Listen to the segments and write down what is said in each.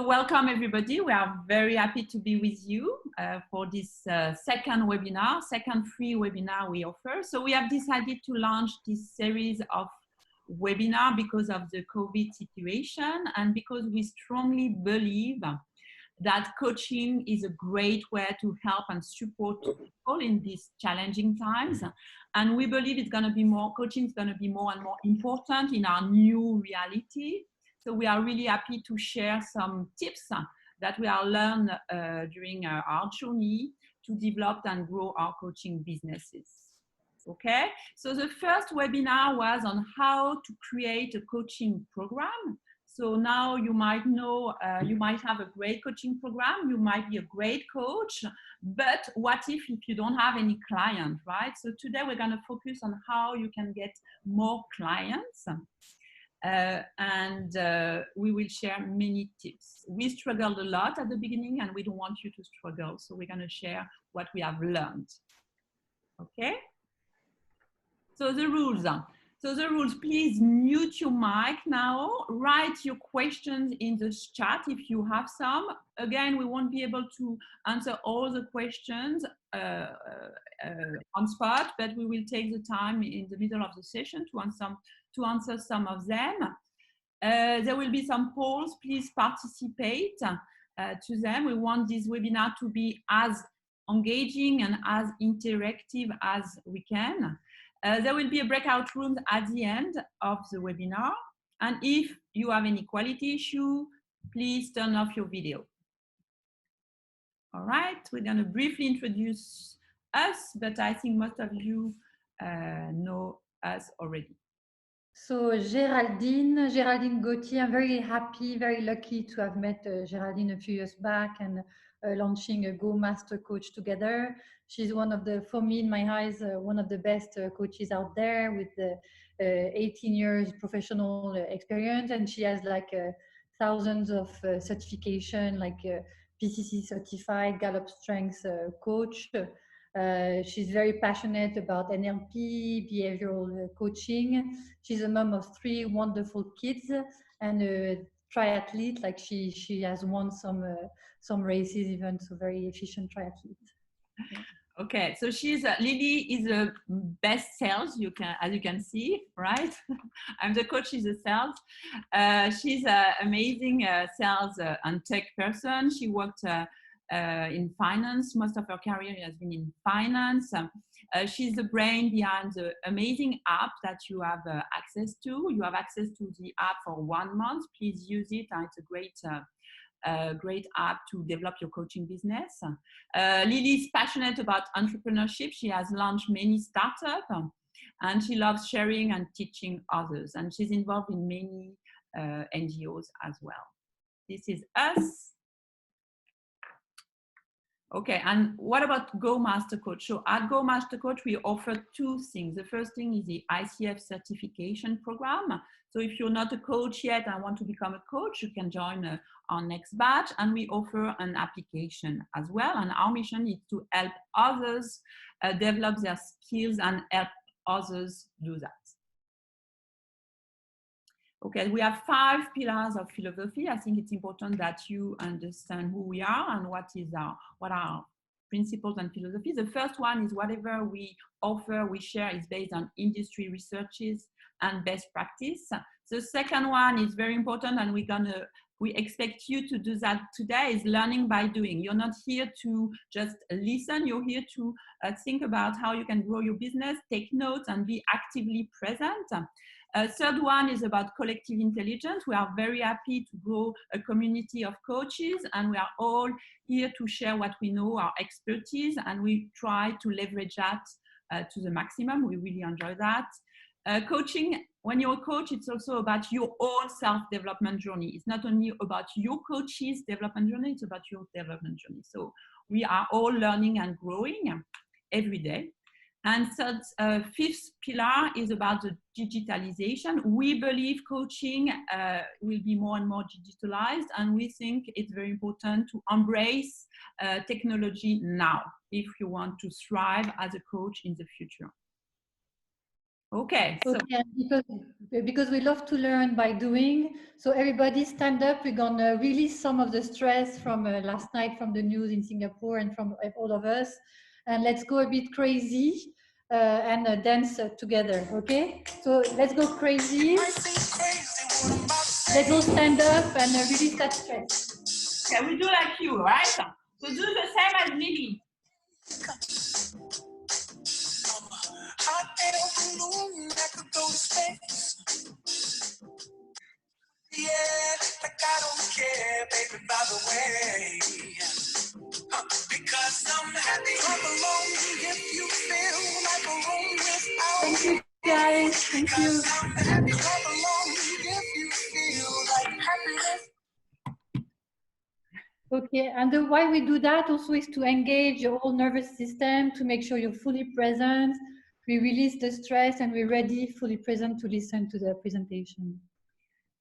welcome everybody. We are very happy to be with you for this second webinar, second free webinar we offer. So we have decided to launch this series of webinar because of the COVID situation and because we strongly believe that coaching is a great way to help and support people in these challenging times. And we believe it's going to be more, coaching is going to be more and more important in our new reality. So we are really happy to share some tips that we are learned during our journey to develop and grow our coaching businesses. Okay, so the first webinar was on how to create a coaching program. So now you might know, you might have a great coaching program, you might be a great coach, but what if you don't have any client, right? So today we're going to focus on how you can get more clients. We will share many tips. We struggled a lot at the beginning and we don't want you to struggle. So we're going to share what we have learned. Okay? So the rules. Please mute your mic now. Write your questions in the chat if you have some. Again, we won't be able to answer all the questions on spot, but we will take the time in the middle of the session to answer some of them. There will be some polls. Please participate to them. We want this webinar to be as engaging and as interactive as we can. There will be a breakout room at the end of the webinar. And if you have any quality issue, please turn off your video. All right, we're going to briefly introduce us, but I think most of you know us already. So Géraldine Gauthier, I'm very happy, very lucky to have met Géraldine a few years back and launching a Go Master Coach together. She's one of the, for me in my eyes, one of the best coaches out there with 18 years professional experience, and she has like thousands of certification, like PCC certified, Gallup Strengths coach. She's very passionate about NLP, behavioral coaching. She's a mom of 3 wonderful kids and a triathlete. Like she has won some races even, so very efficient triathlete. Okay, so she's Lily is a best sales, as you can see, right? I'm the coach, she's a sales. She's an amazing sales and tech person. She worked in finance. Most of her career has been in finance. She's the brain behind the amazing app that you have access to. You have access to the app for 1 month. Please use it. It's a great app to develop your coaching business. Lily is passionate about entrepreneurship. She has launched many startups and she loves sharing and teaching others. And she's involved in many NGOs as well. This is us. Okay, and what about Go Master Coach? So at Go Master Coach, we offer 2 things. The first thing is the ICF certification program. So if you're not a coach yet and want to become a coach, you can join our next batch. And we offer an application as well. And our mission is to help others develop their skills and help others do that. Okay, we have 5 pillars of philosophy. I think it's important that you understand who we are and what are our principles and philosophy. The first one is whatever we offer, we share is based on industry researches and best practice. The second one is very important, and we expect you to do that today, is learning by doing. You're not here to just listen, you're here to think about how you can grow your business, take notes and be actively present. Third one is about collective intelligence. We are very happy to grow a community of coaches, and we are all here to share what we know, our expertise, and we try to leverage that to the maximum. We really enjoy that. Coaching, when you're a coach, it's also about your own self-development journey. It's not only about your coach's development journey, it's about your development journey. So we are all learning and growing every day. And third, fifth pillar is about the digitalization. We believe coaching will be more and more digitalized, and we think it's very important to embrace technology now if you want to thrive as a coach in the future. Okay. So Okay, because we love to learn by doing, so everybody stand up. We're gonna release some of the stress from last night from the news in Singapore and from all of us, and let's go a bit crazy and dance together. Okay, so let's go crazy. Let's all stand up and release that stress. okay, we do like you, right? So do the same as Lily. Hot air balloon that could go to space. Yeah, like I don't care, baby, by the way. Because I'm happy I'm alone if you feel like a room without. Thank you, guys. Thank you. I'm happy I'm alone if you feel like happiness. Okay, and why we do that also is to engage your whole nervous system, to make sure you're fully present. We release the stress and we're ready, fully present to listen to the presentation.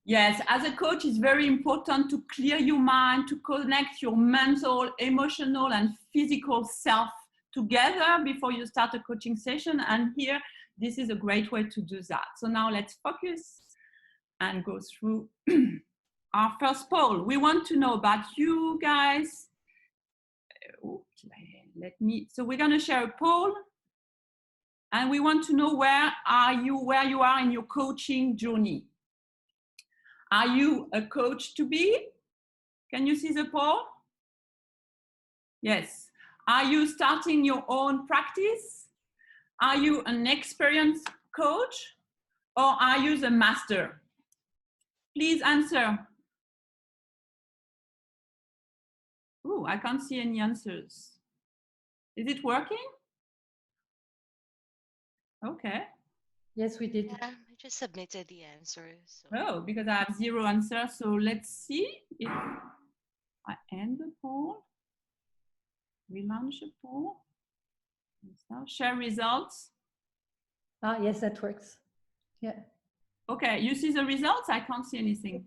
Yes, as a coach, it's very important to clear your mind, to connect your mental, emotional, and physical self together before you start a coaching session. And here, this is a great way to do that. So now let's focus and go through our first poll. We want to know about you guys. So we're going to share a poll. And we want to know where you are in your coaching journey. Are you a coach to be? Can you see the poll? Yes. Are you starting your own practice? Are you an experienced coach? Or are you the master? Please answer. Oh, I can't see any answers. Is it working? Okay. Yes, we did. Yeah, I just submitted the answers. So. Oh, because I have 0 answers. So let's see if I end the poll. Relaunch the poll. Share results. Ah, yes, that works. Yeah. Okay, you see the results? I can't see anything.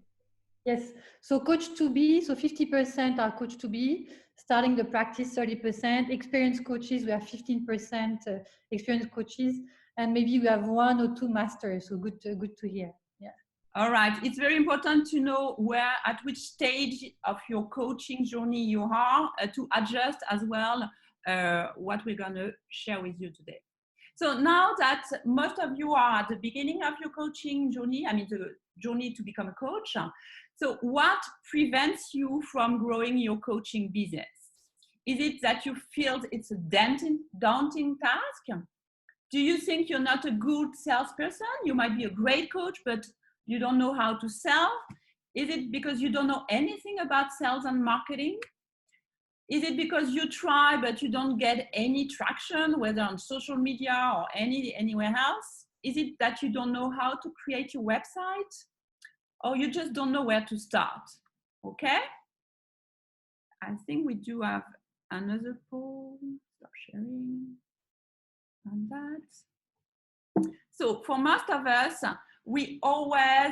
Yes. So coach to be, so 50% are coach to be, starting the practice 30%, experienced coaches, we have 15% experienced coaches, and maybe we have 1 or 2 masters. So good to hear. Yeah. All right. It's very important to know at which stage of your coaching journey you are to adjust as well what we're going to share with you today. So now that most of you are at the beginning of your coaching journey, I mean the journey to become a coach, so what prevents you from growing your coaching business? Is it that you feel it's a daunting task? Do you think you're not a good salesperson? You might be a great coach, but you don't know how to sell? Is it because you don't know anything about sales and marketing? Is it because you try, but you don't get any traction, whether on social media or anywhere else? Is it that you don't know how to create your website? Or you just don't know where to start? Okay? I think we do have another poll. Stop sharing on that. So for most of us,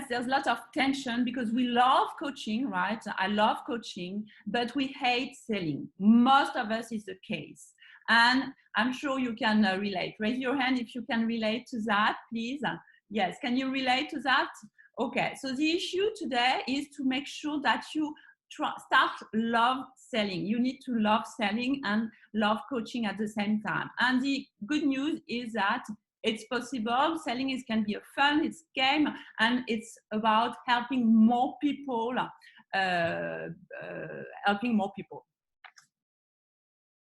there's a lot of tension because we love coaching, right? I love coaching, but we hate selling. Most of us is the case. And I'm sure you can relate. Raise your hand if you can relate to that, please. Yes, can you relate to that? Okay, so the issue today is to make sure that you start love selling. You need to love selling and love coaching at the same time. And the good news is that it's possible. Selling can be a fun, it's game, and it's about helping more people,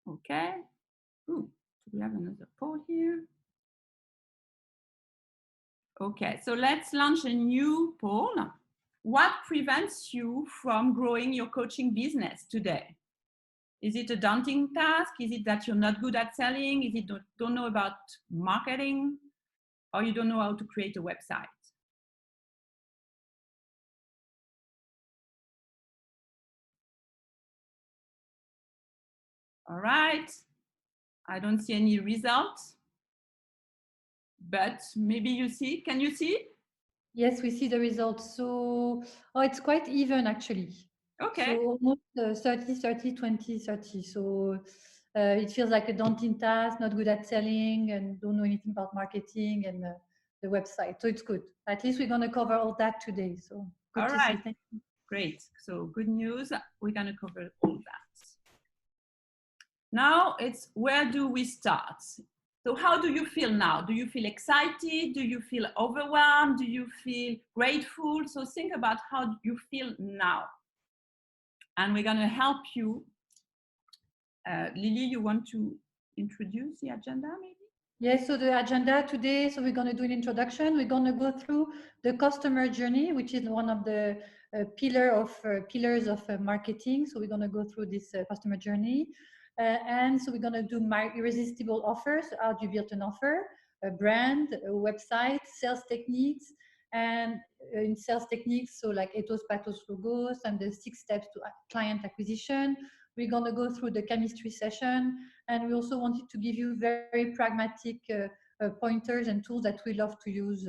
Okay. Ooh, we have another poll here. Okay, so let's launch a new poll. What prevents you from growing your coaching business today? Is it a daunting task? Is it that you're not good at selling? Is it don't know about marketing? Or you don't know how to create a website? All right. I don't see any results. But maybe you see. Can you see? Yes, we see the results. So, it's quite even actually. Okay. So almost 30, 30, 20, 30. So it feels like a daunting task, not good at selling and don't know anything about marketing. And the website. So it's good. At least we're going to cover all that today. So good All to right. see. Thank you. Great. So good news. We're going to cover all that. Now it's where do we start? So how do you feel now? Do you feel excited? Do you feel overwhelmed? Do you feel grateful? So think about how you feel now. And we're going to help you. Lily, you want to introduce the agenda maybe? Yes, so the agenda today, so we're going to do an introduction. We're going to go through the customer journey, which is one of the pillars of marketing. So we're going to go through this customer journey. And so we're going to do my irresistible offers. How do you build an offer, a brand, a website, sales techniques, and in sales techniques, so like ethos, pathos, logos, and the 6 steps to client acquisition. We're going to go through the chemistry session, and we also wanted to give you very pragmatic pointers and tools that we love to use,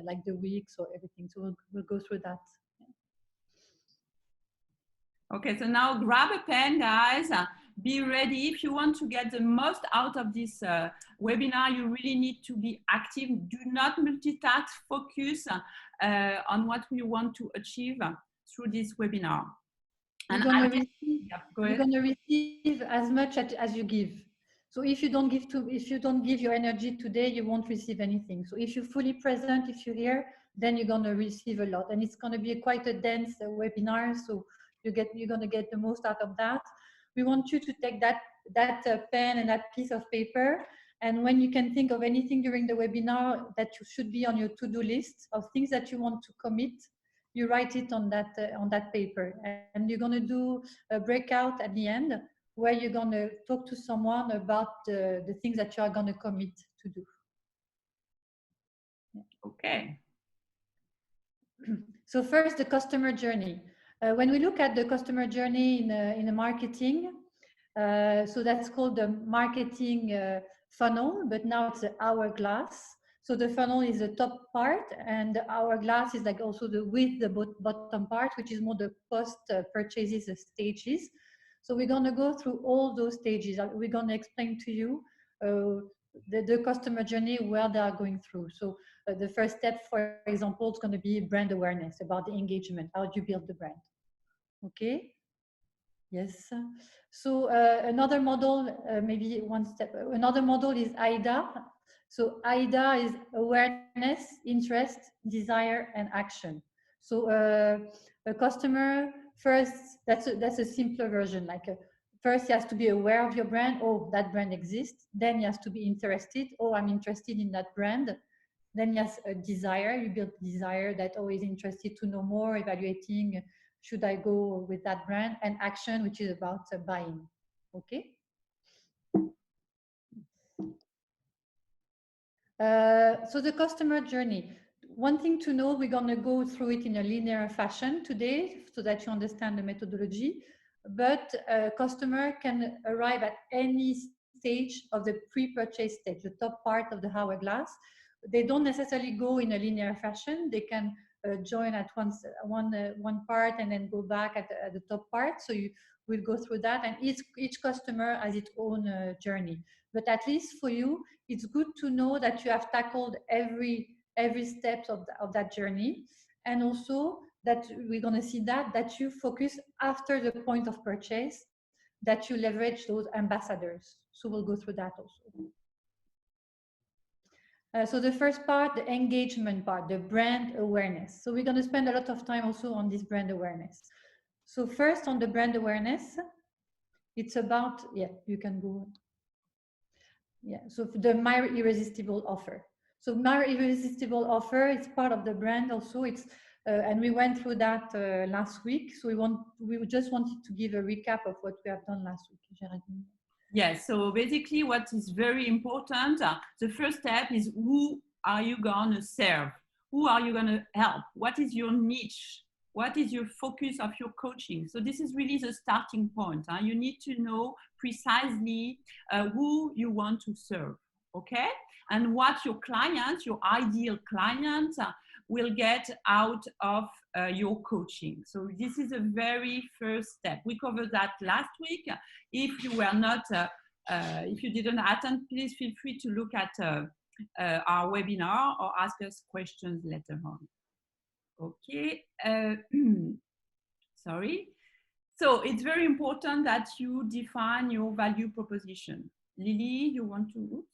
like the Wix or everything. So we'll go through that. Okay, so now grab a pen, guys. Be ready. If you want to get the most out of this webinar, you really need to be active. Do not multitask. Focus on what we want to achieve through this webinar. You're going to receive as much as you give. So if you don't give your energy today, you won't receive anything. So if you're fully present, if you're here, then you're going to receive a lot, and it's going to be quite a dense webinar. So you're going to get the most out of that. We want you to take that pen and that piece of paper, and when you can think of anything during the webinar that you should be on your to-do list of things that you want to commit, you write it on that paper, and you're going to do a breakout at the end where you're going to talk to someone about the things that you are going to commit to do. Okay. So first, the customer journey. When we look at the customer journey in the marketing, so that's called the marketing funnel, but now it's an hourglass. So the funnel is the top part, and the hourglass is like also the bottom part, which is more the post-purchases stages. So we're going to go through all those stages. We're going to explain to you the customer journey, where they are going through. So the first step, for example, is going to be brand awareness, about the engagement. How do you build the brand? Okay. Yes. So another model, maybe one step. Another model is AIDA. So AIDA is awareness, interest, desire, and action. So a customer first, that's a simpler version. Like first, he has to be aware of your brand. Oh, that brand exists. Then he has to be interested. Oh, I'm interested in that brand. Then he has a desire. You build desire, that always interested to know more, evaluating. Should I go with that brand? And action, which is about buying. Okay. So the customer journey. One thing to know, we're going to go through it in a linear fashion today so that you understand the methodology. But a customer can arrive at any stage of the pre-purchase stage, the top part of the hourglass. They don't necessarily go in a linear fashion. They can join at one part and then go back at the top part. So we'll go through that, and each customer has its own journey. But at least for you, it's good to know that you have tackled every step of that journey, and also that we're going to see that you focus after the point of purchase, that you leverage those ambassadors. So we'll go through that also. So the first part, the engagement part, the brand awareness. So we're going to spend a lot of time also on this brand awareness. So first, on the brand awareness, it's about, you can go. So the My Irresistible Offer. So My Irresistible Offer, it's part of the brand also. It's and we went through that last week. So we just wanted to give a recap of what we have done last week, Geraldine. Yes, so basically what is very important, the first step is who are you going to serve? Who are you going to help? What is your niche? What is your focus of your coaching? So this is really the starting point. You need to know precisely who you want to serve, okay? And what your clients, your ideal clients, will get out of your coaching. So this is a very first step. We covered that last week. If you were not, if you didn't attend, please feel free to look at our webinar or ask us questions later on. Okay, sorry. So it's very important that you define your value proposition. Lily, you want to? Oops.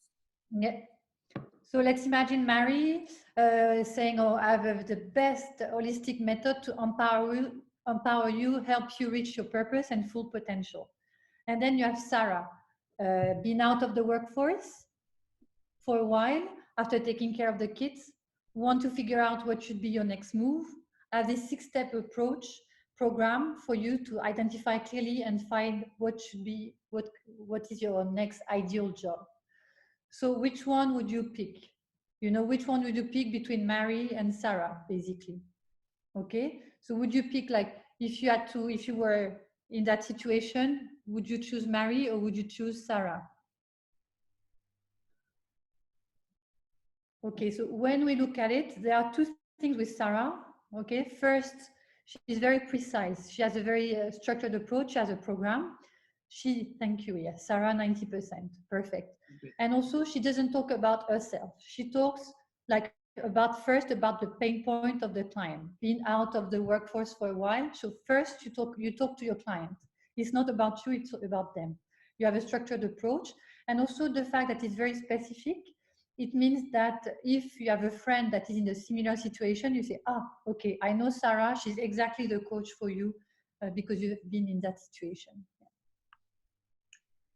Yeah. So let's imagine Mary saying, oh, I have the best holistic method to empower you, help you reach your purpose and full potential. And then you have Sarah, been out of the workforce for a while after taking care of the kids, want to figure out what should be your next move, have this 6-step approach program for you to identify clearly and find what should be, what is your next ideal job. So which one would you pick? You know, which one would you pick between Mary and Sarah, basically? Okay, so would you pick, like, if you were in that situation, would you choose Mary or would you choose Sarah? Okay, so when we look at it, there are two things with Sarah. Okay, first, she's very precise. She has a very structured approach. She has a program. Thank you, yes, Sarah, 90%, perfect. Okay. And also, she doesn't talk about herself. She talks like about the pain point of the client, being out of the workforce for a while. So first, you talk to your client. It's not about you, it's about them. You have a structured approach, and also the fact that it's very specific. It means that if you have a friend that is in a similar situation, you say, okay, I know Sarah, she's exactly the coach for you because you've been in that situation.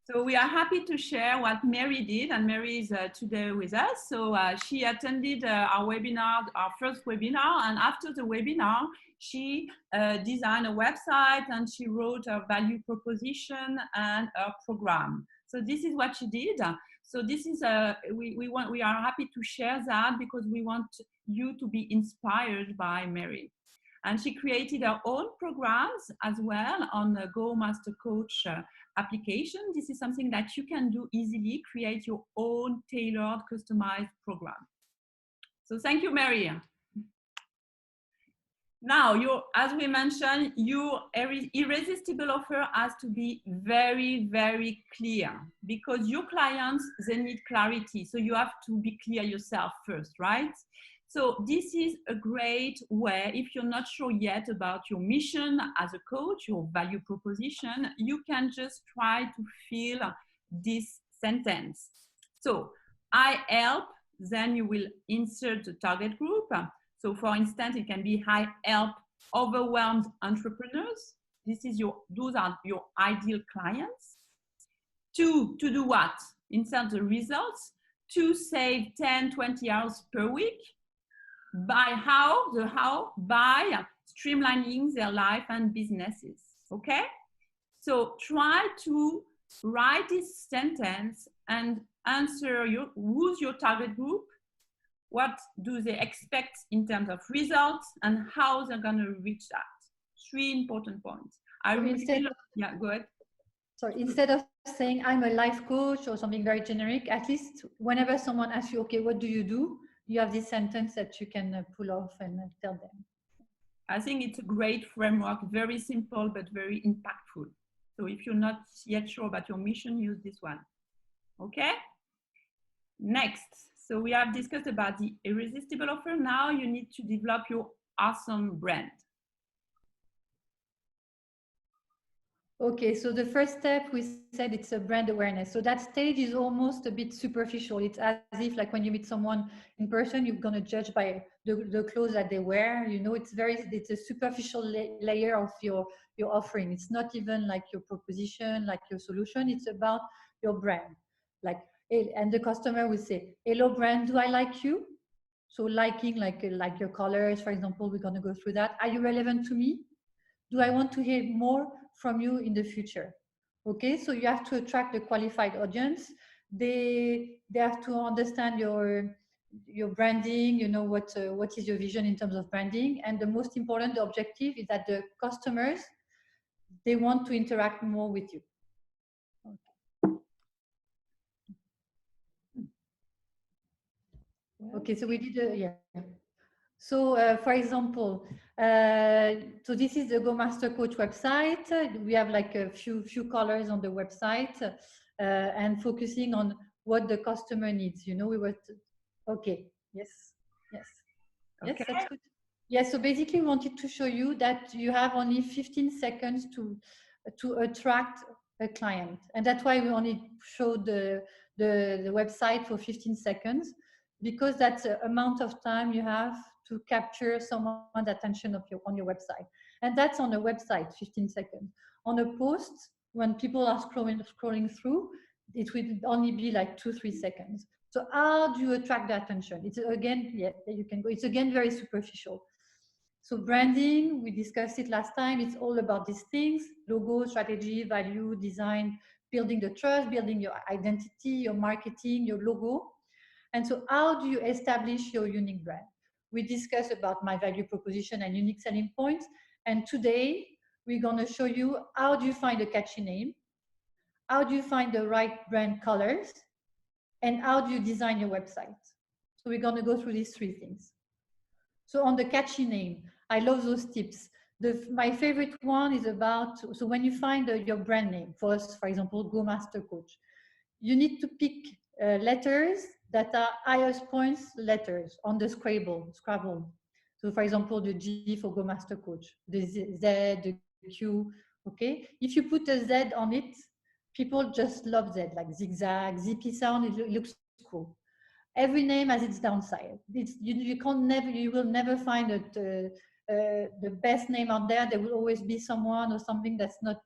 So we are happy to share what Mary did, and Mary is today with us. So she attended our webinar, our first webinar, and after the webinar, she designed a website and she wrote a value proposition and a program. So this is what she did. So this is we are happy to share that because we want you to be inspired by Mary. And she created her own programs as well on the Go Master Coach application. This is something that you can do easily, create your own tailored, customized program. So thank you, Mary. Now, as we mentioned, your irresistible offer has to be very, very clear because your clients, they need clarity. So you have to be clear yourself first, right? So this is a great way, if you're not sure yet about your mission as a coach, your value proposition, you can just try to fill this sentence. So I help, then you will insert the target group. So for instance, it can be I help overwhelmed entrepreneurs. Those are your ideal clients. To do what? Insert the results. To save 10, 20 hours per week. By how? By streamlining their life and businesses. Okay? So try to write this sentence and answer who's your target group, what do they expect in terms of results, and how they're going to reach that. 3 important points. Yeah, go ahead. Sorry, instead of saying I'm a life coach or something very generic, at least whenever someone asks you, okay, what do? You have this sentence that you can pull off and tell them. I think it's a great framework, very simple, but very impactful. So if you're not yet sure about your mission, use this one. Okay? Next. So we have discussed about the irresistible offer. Now you need to develop your awesome brand. Okay, so the first step, we said it's a brand awareness. So that stage is almost a bit superficial. It's as if like when you meet someone in person, you're going to judge by the clothes that they wear. You know, it's a superficial layer of your offering. It's not even like your proposition, like your solution. It's about your brand. Like, and the customer will say, hello brand, do I like you? So liking like your colors, for example, we're going to go through that. Are you relevant to me? Do I want to hear more from you in the future? Okay, so you have to attract the qualified audience. They have to understand your branding. You know what is your vision in terms of branding, and the most important, the objective is that the customers, they want to interact more with you. Okay, so we did yeah. So, for example, so this is the Go Master Coach website. We have like a few colors on the website and focusing on what the customer needs. You know, we were Okay. Yes. Yes. Yes, Okay. that's good. Yes, so basically we wanted to show you that you have only 15 seconds to attract a client. And that's why we only showed the website for 15 seconds, because that's the amount of time you have to capture someone's attention on your website. And that's on a website, 15 seconds. On a post, when people are scrolling through, it will only be like 2-3 seconds. So how do you attract the attention? It's again, yeah, you can go. It's again very superficial. So branding, we discussed it last time. It's all about these things: logo, strategy, value, design, building the trust, building your identity, your marketing, your logo. And so how do you establish your unique brand? We discussed about my value proposition and unique selling points. And today we're going to show you how do you find a catchy name, how do you find the right brand colors, and how do you design your website. So we're going to go through these three things. So on the catchy name, I love those tips. My favorite one is about, so when you find your brand name, for us, for example, Go Master Coach, you need to pick letters that are highest points letters on the Scrabble. So for example, the G for Go Master Coach, the Z, the Q, okay? If you put a Z on it, people just love Z, like zigzag, zippy sound, it looks cool. Every name has its downside. You will never find the best name out there. There will always be someone or something that's not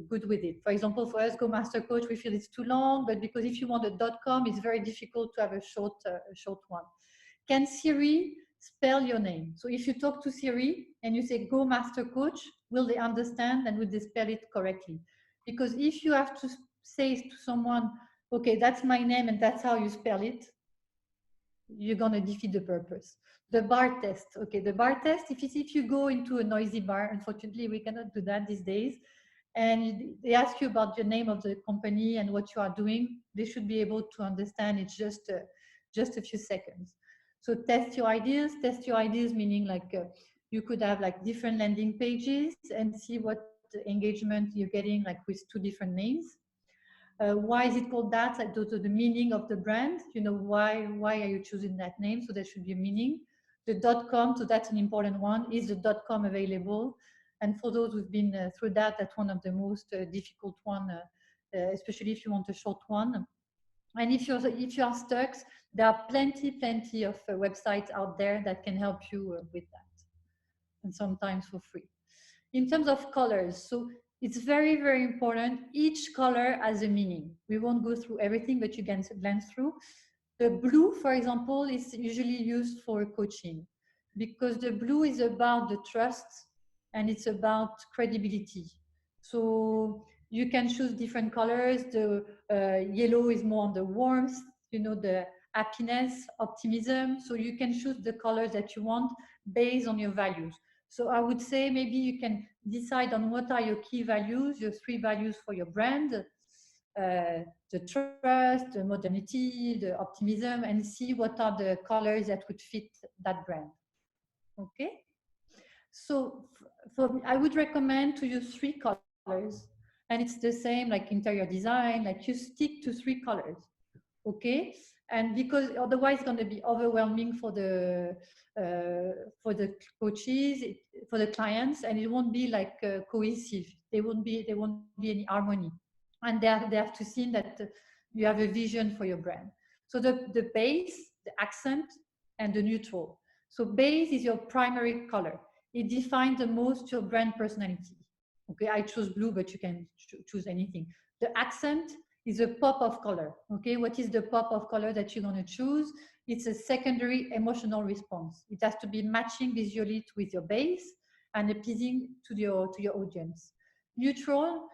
good with it. For example, for us, Go Master Coach, we feel it's too long, but because if you want a .com, it's very difficult to have a short one. Can Siri spell your name? So if you talk to Siri and you say Go Master Coach, will they understand and will they spell it correctly? Because if you have to say to someone, okay, that's my name and that's how you spell it, you're going to defeat the purpose. The bar test. Okay, the bar test, if you go into a noisy bar, unfortunately, we cannot do that these days, and they ask you about the name of the company and what you are doing, they should be able to understand. It's just a few seconds. So test your ideas meaning like you could have like different landing pages and see what engagement you're getting like with two different names. Why is it called that? Like the meaning of the brand, you know, why are you choosing that name? So there should be a meaning. The .com, so that's an important one. Is the .com available? And for those who've been through that, that's one of the most difficult one, especially if you want a short one. And if you are stuck, there are plenty of websites out there that can help you with that, and sometimes for free. In terms of colors, so it's very important. Each color has a meaning. We won't go through everything, but you can glance through. The blue, for example, is usually used for coaching because the blue is about the trust and it's about credibility. So you can choose different colors. The yellow is more on the warmth, you know, the happiness, optimism. So you can choose the colors that you want based on your values. So I would say maybe you can decide on what are your key values, your 3 values for your brand, the trust, the modernity, the optimism, and see what are the colors that would fit that brand. Okay? So I would recommend to use 3 colors, and it's the same like interior design, like you stick to 3 colors. Okay? And because otherwise it's going to be overwhelming for the coaches, for the clients, and it won't be like cohesive. There won't be any harmony, and they have to see that you have a vision for your brand. So the base, the accent, and the neutral. So base is your primary color. It defines the most your brand personality. Okay, I chose blue, but you can choose anything. The accent is a pop of color. Okay, what is the pop of color that you're going to choose? It's a secondary emotional response. It has to be matching visually with your base and appeasing to your audience. Neutral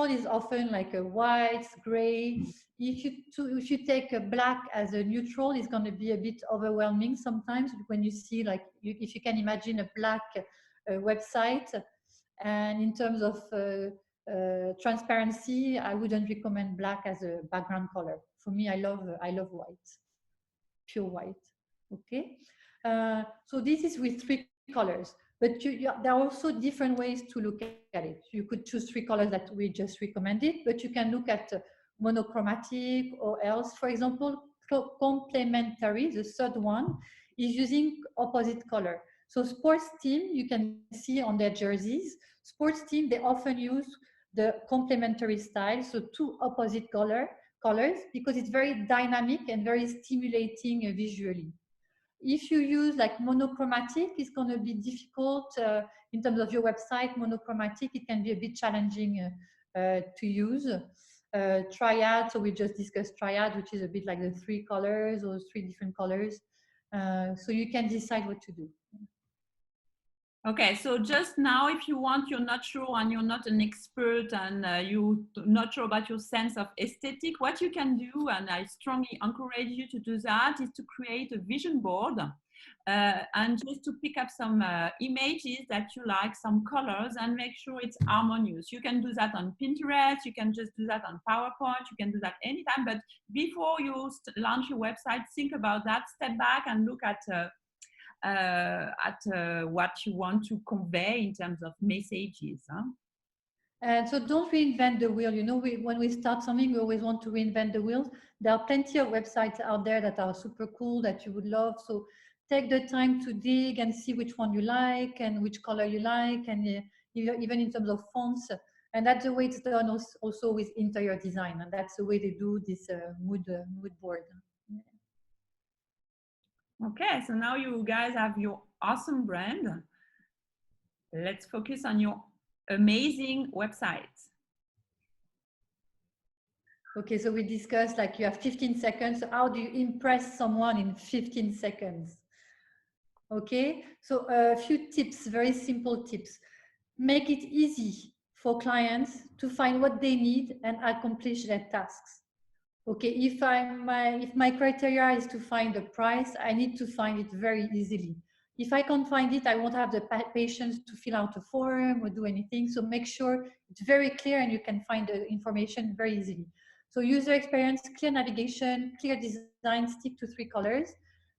is often like a white, gray. If you take a black as a neutral, it's going to be a bit overwhelming sometimes when you see like if you can imagine a black website. And in terms of transparency, I wouldn't recommend black as a background color. For me, I love white, pure white. Okay, so this is with 3 colors, but there are also different ways to look at it. You could choose 3 colors that we just recommended, but you can look at monochromatic or else. For example, complementary, the third one, is using opposite color. So sports team, you can see on their jerseys, sports team, they often use the complementary style, so two opposite colors, because it's very dynamic and very stimulating visually. If you use like monochromatic, it's going to be difficult in terms of your website. Monochromatic, it can be a bit challenging to use. Triad, so we just discussed triad, which is a bit like the three colors or three different colors. So you can decide what to do. Okay, so just now, if you want, you're not sure and you're not an expert and you're not sure about your sense of aesthetic, what you can do, and I strongly encourage you to do that, is to create a vision board and just to pick up some images that you like, some colors, and make sure it's harmonious. You can do that on Pinterest, you can just do that on PowerPoint, you can do that anytime, but before you launch your website, think about that, step back and look at what you want to convey in terms of messages. Huh? And so don't reinvent the wheel. You know, when we start something, we always want to reinvent the wheel. There are plenty of websites out there that are super cool that you would love. So take the time to dig and see which one you like and which color you like, and even in terms of fonts. And that's the way it's done also with interior design. And that's the way they do this mood board. Okay, so now you guys have your awesome brand. Let's focus on your amazing website. Okay, so we discussed like you have 15 seconds. So how do you impress someone in 15 seconds? Okay, so a few tips, very simple tips. Make it easy for clients to find what they need and accomplish their tasks. Okay, if my criteria is to find the price, I need to find it very easily. If I can't find it, I won't have the patience to fill out a form or do anything. So make sure it's very clear and you can find the information very easily. So user experience, clear navigation, clear design, stick to 3 colors.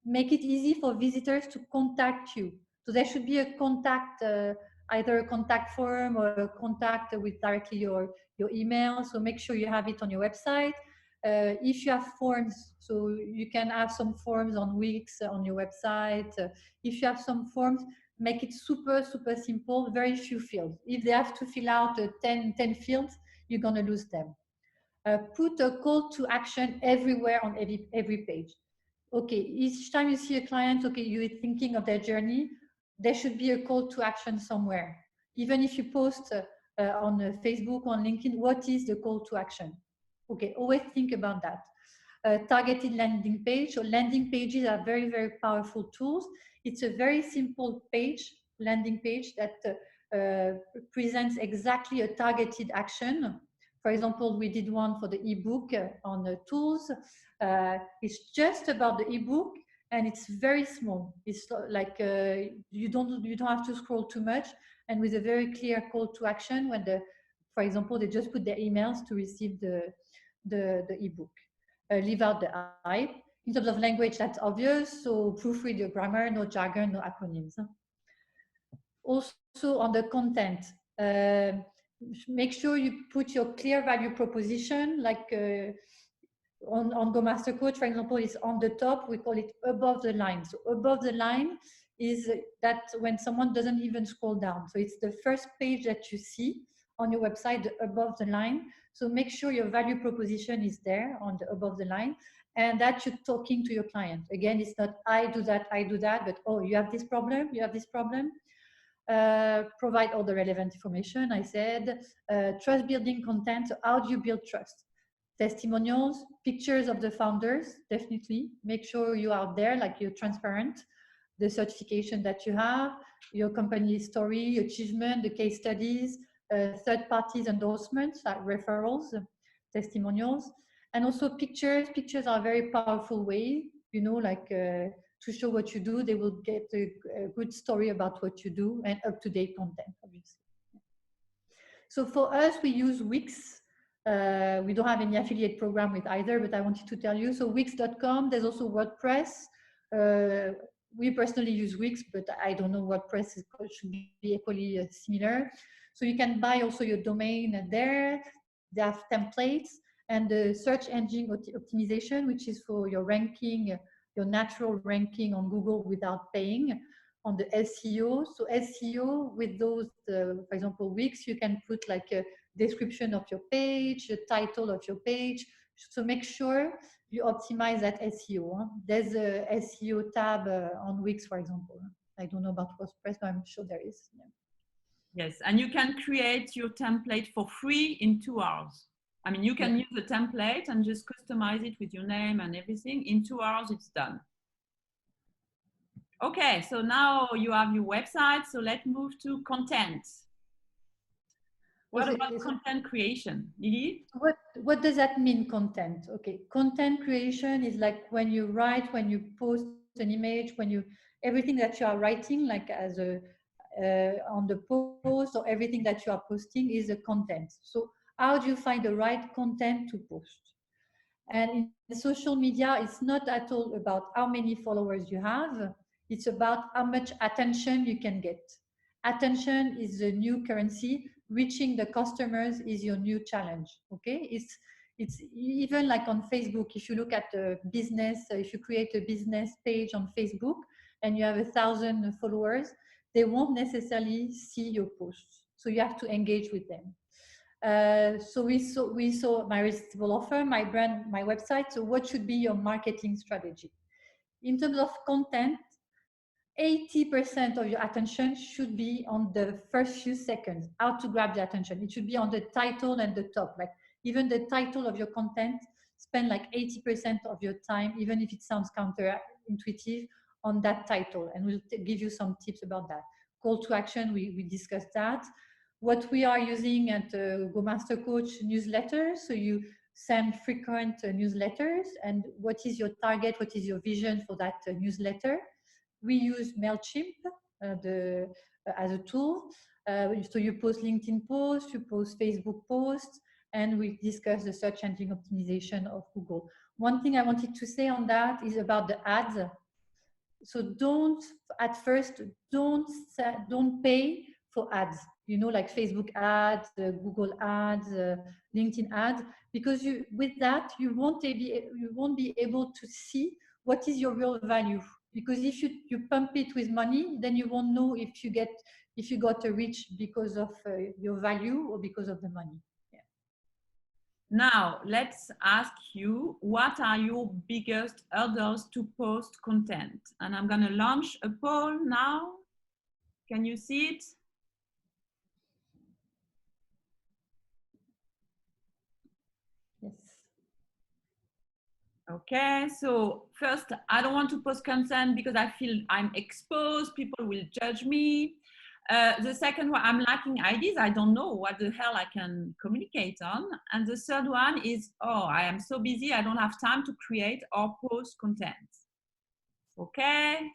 Make it easy for visitors to contact you. So there should be a contact, either a contact form or a contact with directly your email. So make sure you have it on your website. If you have forms, so you can have some forms on Wix on your website. If you have some forms, make it super simple, very few fields. If they have to fill out 10 fields, you're going to lose them. Put a call to action everywhere on every page. Okay, each time you see a client, okay, you're thinking of their journey, there should be a call to action somewhere. Even if you post on Facebook, on LinkedIn, what is the call to action? Okay, always think about that. Targeted landing page. So landing pages are very powerful tools. It's a very simple landing page that presents exactly a targeted action. For example, we did one for the ebook on the tools. It's just about the ebook and it's very small. It's like you don't have to scroll too much, and with a very clear call to action when for example, they just put their emails to receive the ebook. Leave out the hype. In terms of language, that's obvious. So proofread your grammar, no jargon, no acronyms. Also on the content, make sure you put your clear value proposition, like on Go Master Coach, for example, is on the top. We call it above the line. So above the line is that when someone doesn't even scroll down. So it's the first page that you see on your website, above the line. So make sure your value proposition is there on the above the line, and that you're talking to your client. Again, it's not I do that, but oh, you have this problem, you have this problem. Provide all the relevant information. I said trust building content. So how do you build trust? Testimonials, pictures of the founders, definitely. Make sure you are there, like you're transparent. The certification that you have, your company story, achievement, the case studies, third parties endorsements, like referrals, testimonials, and also pictures. Pictures are a very powerful way, you know, like to show what you do. They will get a good story about what you do and up-to-date content, obviously. So for us, we use Wix. We don't have any affiliate program with either, but I wanted to tell you. So Wix.com, there's also WordPress. We personally use Wix, but I don't know WordPress should be equally similar. So you can buy also your domain there. They have templates. and the search engine optimization, which is for your ranking, your natural ranking on Google without paying, on the SEO. So SEO with those, for example, Wix, you can put like a description of your page, the title of your page. So make sure you optimize that SEO. There's a SEO tab on Wix, for example. I don't know about WordPress, but I'm sure there is. Yeah. Yes, and you can create your template for free in 2 hours. I mean, you can use the template and just customize it with your name and everything. In 2 hours, it's done. Okay, so now you have your website. So let's move to content. What about content creation, Lily? What does that mean, content? Okay, content creation is like when you write, when you post an image, when you, everything that you are writing, like as a on the post, or everything that you are posting is a content. So how do you find the right content to post? And in social media, it's not at all about how many followers you have. It's about how much attention you can get. Attention is the new currency. Reaching the customers is your new challenge. Okay, it's even like on Facebook. If you look at the business, if you create a business page on Facebook and you have 1,000 followers, they won't necessarily see your posts. So you have to engage with them. So we saw my irresistible offer, my brand, my website. So what should be your marketing strategy? In terms of content, 80% of your attention should be on the first few seconds, how to grab the attention. It should be on the title and the top, like even the title of your content, spend like 80% of your time, even if it sounds counterintuitive, on that title. And we'll give you some tips about that. Call to action, we discussed that. What we are using at Go Master Coach newsletter. So you send frequent newsletters, and what is your target? What is your vision for that newsletter? We use MailChimp as a tool. So you post LinkedIn posts, you post Facebook posts, and we discuss the search engine optimization of Google. One thing I wanted to say on that is about the ads. So don't, at first, don't pay for ads, you know, like Facebook ads, Google ads, LinkedIn ads, because with that, you won't be able to see what is your real value. Because if you pump it with money, then you won't know if you got a reach because of your value or because of the money. Yeah. Now, let's ask you, what are your biggest hurdles to post content? And I'm going to launch a poll now. Can you see it? Yes. Okay, so first, I don't want to post content because I feel I'm exposed, people will judge me. The second one, I'm lacking ideas. I don't know what the hell I can communicate on. And the third one is, oh, I am so busy, I don't have time to create or post content. Okay,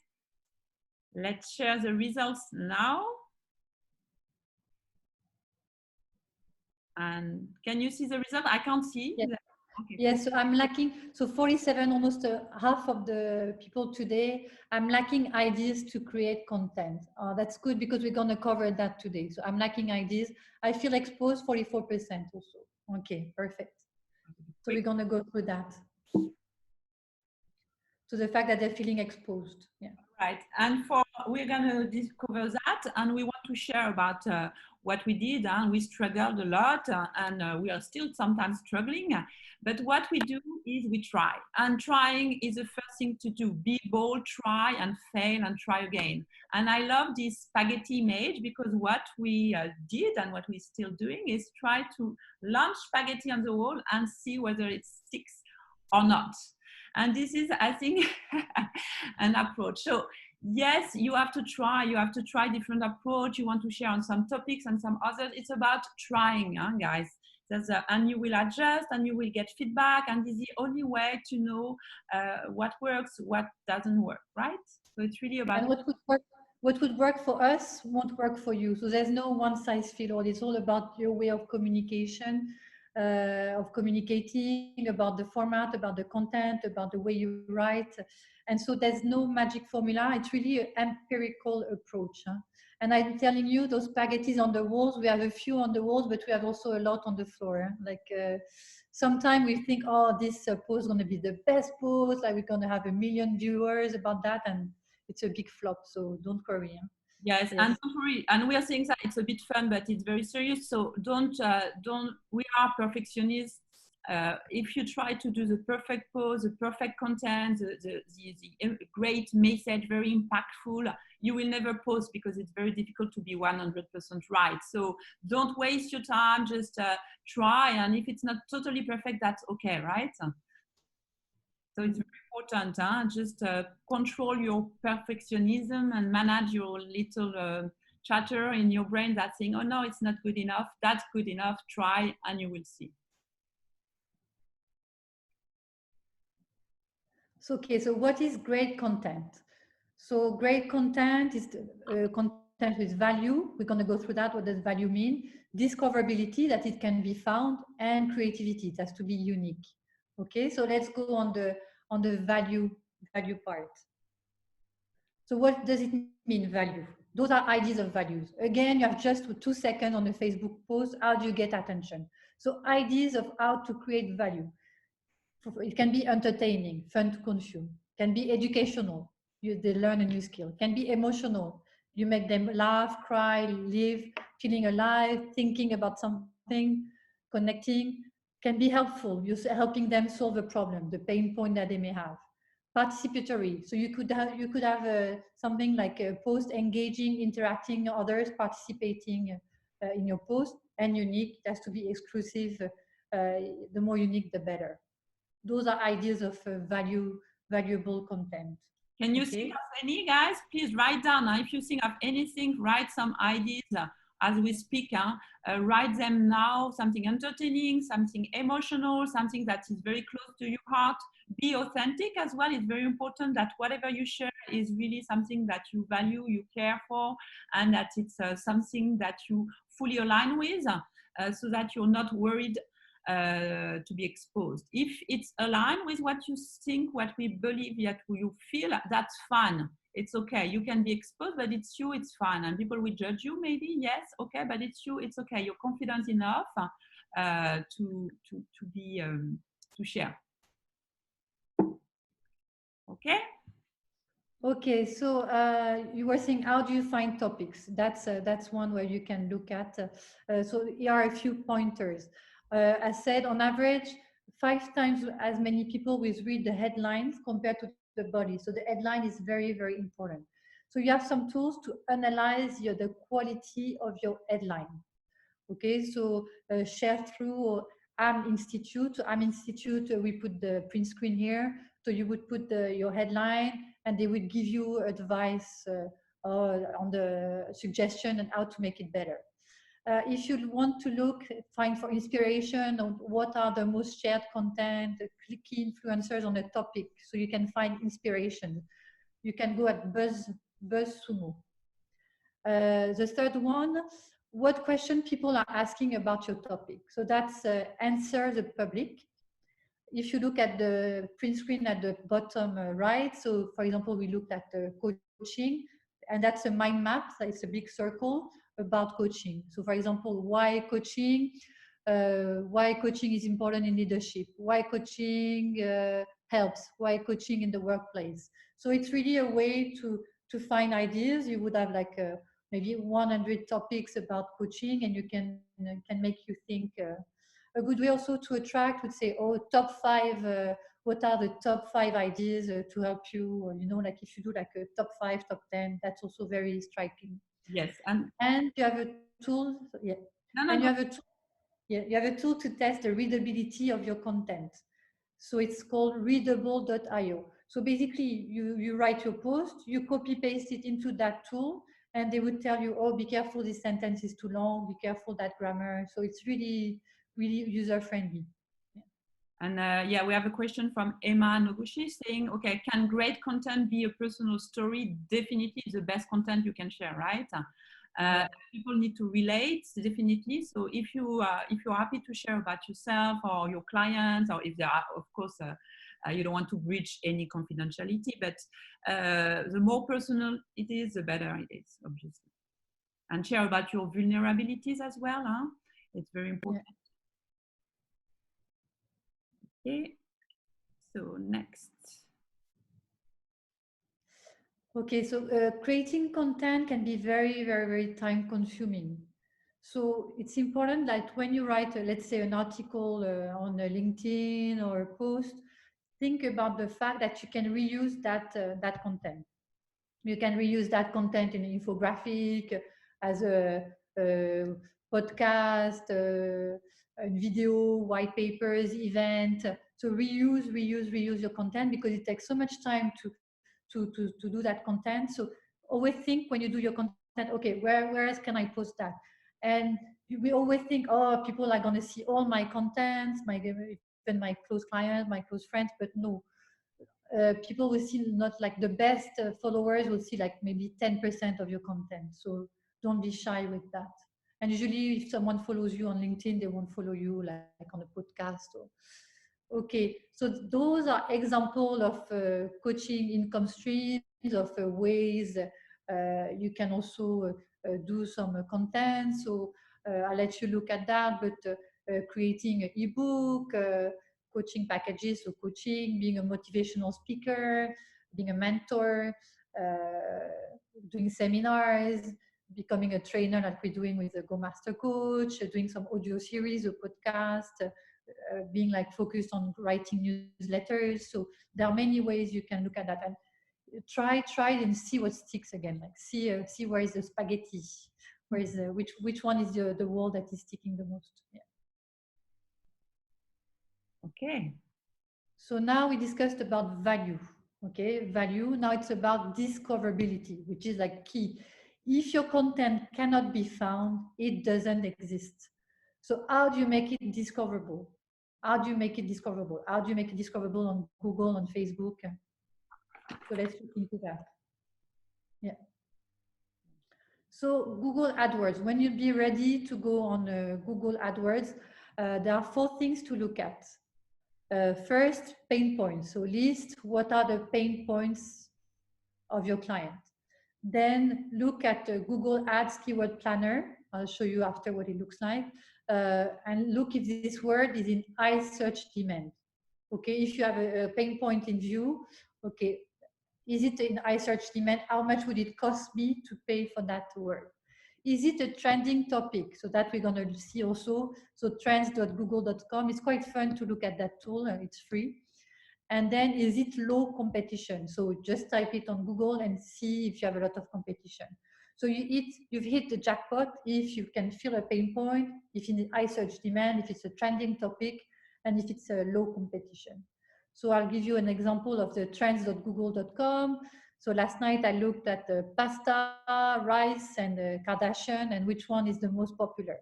let's share the results now. And can you see the result? I can't see. Yes. Okay, Yes, so I'm lacking, so 47, almost half of the people today, I'm lacking ideas to create content. That's good because we're going to cover that today. So I'm lacking ideas. I feel exposed, 44% also. Okay, perfect. So we're going to go through that. So the fact that they're feeling exposed. Yeah. Right. And we're going to discover that, and we want to share about what we did. And we struggled a lot, and we are still sometimes struggling. But what we do is we try. And trying is the first thing to do. Be bold, try and fail and try again. And I love this spaghetti image because what we did and what we're still doing is try to launch spaghetti on the wall and see whether it sticks or not. And this is, I think, an approach. So yes, you have to try different approach. You want to share on some topics and some others. It's about trying, guys. And you will adjust and you will get feedback. And this is the only way to know what works, what doesn't work, right? So it's really about— And what would work for us won't work for you. So there's no one size fits all. It's all about your way of communication, of communicating, about the format, about the content, about the way you write. And so there's no magic formula. It's really an empirical approach. And I'm telling you, those spaghettis on the walls, we have a few on the walls, but we have also a lot on the floor. Sometimes we think, oh, this post is going to be the best post, like we're going to have 1 million viewers about that, and it's a big flop. So don't worry. Huh? Yes, Yes. and don't worry. And we are saying that it's a bit fun, but it's very serious. So don't. We are perfectionists. If you try to do the perfect post, the perfect content, the great message, very impactful, you will never post because it's very difficult to be 100% right. So don't waste your time. Just try, and if it's not totally perfect, that's okay, right? So it's very important. Just control your perfectionism and manage your little chatter in your brain that's saying, "Oh no, it's not good enough." That's good enough. Try, and you will see. So, okay, so what is great content? So great content is content with value. We're going to go through that. What does value mean? Discoverability, that it can be found, and creativity, it has to be unique. Okay, so let's go on the value part. So what does it mean, value? Those are ideas of values. Again, you have just 2 seconds on a Facebook post. How do you get attention? So ideas of how to create value. It can be entertaining, fun to consume. Can be educational. They learn a new skill. Can be emotional. You make them laugh, cry, live, feeling alive, thinking about something, connecting. Can be helpful. You're helping them solve a problem, the pain point that they may have. Participatory. So you could have something like a post engaging, interacting, others participating in your post, and unique. It has to be exclusive. The more unique, the better. Those are ideas of valuable content. Can you Okay. think of any, guys? Please write down. If you think of anything, write some ideas as we speak. Write them now. Something entertaining, something emotional, something that is very close to your heart. Be authentic as well. It's very important that whatever you share is really something that you value, you care for, and that it's something that you fully align with, so that you're not worried to be exposed. If it's aligned with what you think, what we believe, what you feel, that's fine. It's okay. You can be exposed, but it's you, it's fine. And people will judge you, maybe, yes, okay, but it's you, it's okay. You're confident enough to be to share. Okay. Okay, so you were saying, how do you find topics? That's one where you can look at. So here are a few pointers. As said, on average, 5 times as many people will read the headlines compared to the body. So the headline is very, very important. So you have some tools to analyze the quality of your headline. Okay, so share through AM Institute. AM Institute, we put the print screen here. So you would put your headline, and they would give you advice on the suggestion and how to make it better. If you want to find for inspiration on what are the most shared content, key influencers on a topic, so you can find inspiration. You can go at BuzzSumo. The third one, what question people are asking about your topic. So that's answer the public. If you look at the print screen at the bottom right, so for example, we looked at coaching, and that's a mind map. So it's a big circle about coaching. So for example, why coaching? Why coaching is important in leadership? Why coaching helps? Why coaching in the workplace? So it's really a way to find ideas. You would have like maybe 100 topics about coaching, and you can make you think. A good way also to attract would say, oh, top 5, what are the top 5 ideas to help you? Like if you do like a top 5, top 10, that's also very striking. Yes, and you have a tool. Yeah, no, you have a tool. Yeah, you have a tool to test the readability of your content. So it's called readable.io. So basically, you write your post, you copy paste it into that tool, and they would tell you, oh, be careful, this sentence is too long, be careful that grammar. So it's really, really user friendly. Yeah. And yeah, we have a question from Emma Noguchi saying, okay, can great content be a personal story? Definitely the best content you can share, right? People need to relate, definitely. So if you're happy to share about yourself or your clients, or if there are, of course, you don't want to breach any confidentiality, but the more personal it is, the better it is, obviously. And share about your vulnerabilities as well. It's very important. Okay, so next. Okay, so creating content can be very, very, very time consuming. So it's important that when you write, let's say, an article on LinkedIn or a post, think about the fact that you can reuse that content. You can reuse that content in an infographic, as a podcast, a video, white papers, event. So reuse your content, because it takes so much time to do that content. So always think when you do your content, okay, where else can I post that? And we always think, oh, people are going to see all my content, even my close clients, my close friends, but no. People will see not like the best followers will see like maybe 10% of your content. So don't be shy with that. And usually if someone follows you on LinkedIn, they won't follow you like on a podcast. Okay, so those are examples of coaching income streams, of ways you can also do some content. So I'll let you look at that, but creating an ebook, coaching packages, so coaching, being a motivational speaker, being a mentor, doing seminars, becoming a trainer like we're doing with the Go Master Coach, doing some audio series or podcast, being like focused on writing newsletters. So there are many ways you can look at that, and try and see what sticks again. Like see where is the spaghetti, where is which one is the wall that is sticking the most. Yeah. Okay. So now we discussed about value. Okay, value. Now it's about discoverability, which is like key. If your content cannot be found, it doesn't exist. So how do you make it discoverable? How do you make it discoverable? How do you make it discoverable on Google, on Facebook? So let's look into that. Yeah. So Google AdWords, when you'll be ready to go on Google AdWords, there are 4 things to look at. First, pain points. So list what are the pain points of your client. Then look at Google Ads Keyword Planner. I'll show you after what it looks like. And look if this word is in high search demand. Okay, if you have a pain point in view, okay, is it in high search demand? How much would it cost me to pay for that word? Is it a trending topic? So that we're going to see also. So trends.google.com. It's quite fun to look at that tool. It's free. And then is it low competition? So just type it on Google and see if you have a lot of competition. So you've hit the jackpot if you can fill a pain point, if in high search demand, if it's a trending topic, and if it's a low competition. So I'll give you an example of the trends.google.com. So last night I looked at the pasta, rice, and Kardashian, and which one is the most popular.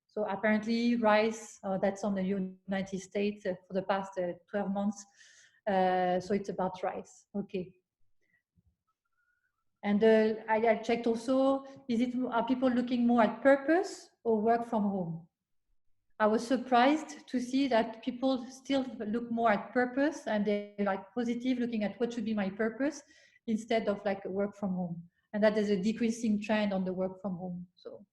So apparently rice, that's on the United States for the past 12 months. So it's about rice. Okay. And I checked also, are people looking more at purpose or work from home? I was surprised to see that people still look more at purpose, and they're like positive, looking at what should be my purpose instead of like work from home. And that is a decreasing trend on the work from home. So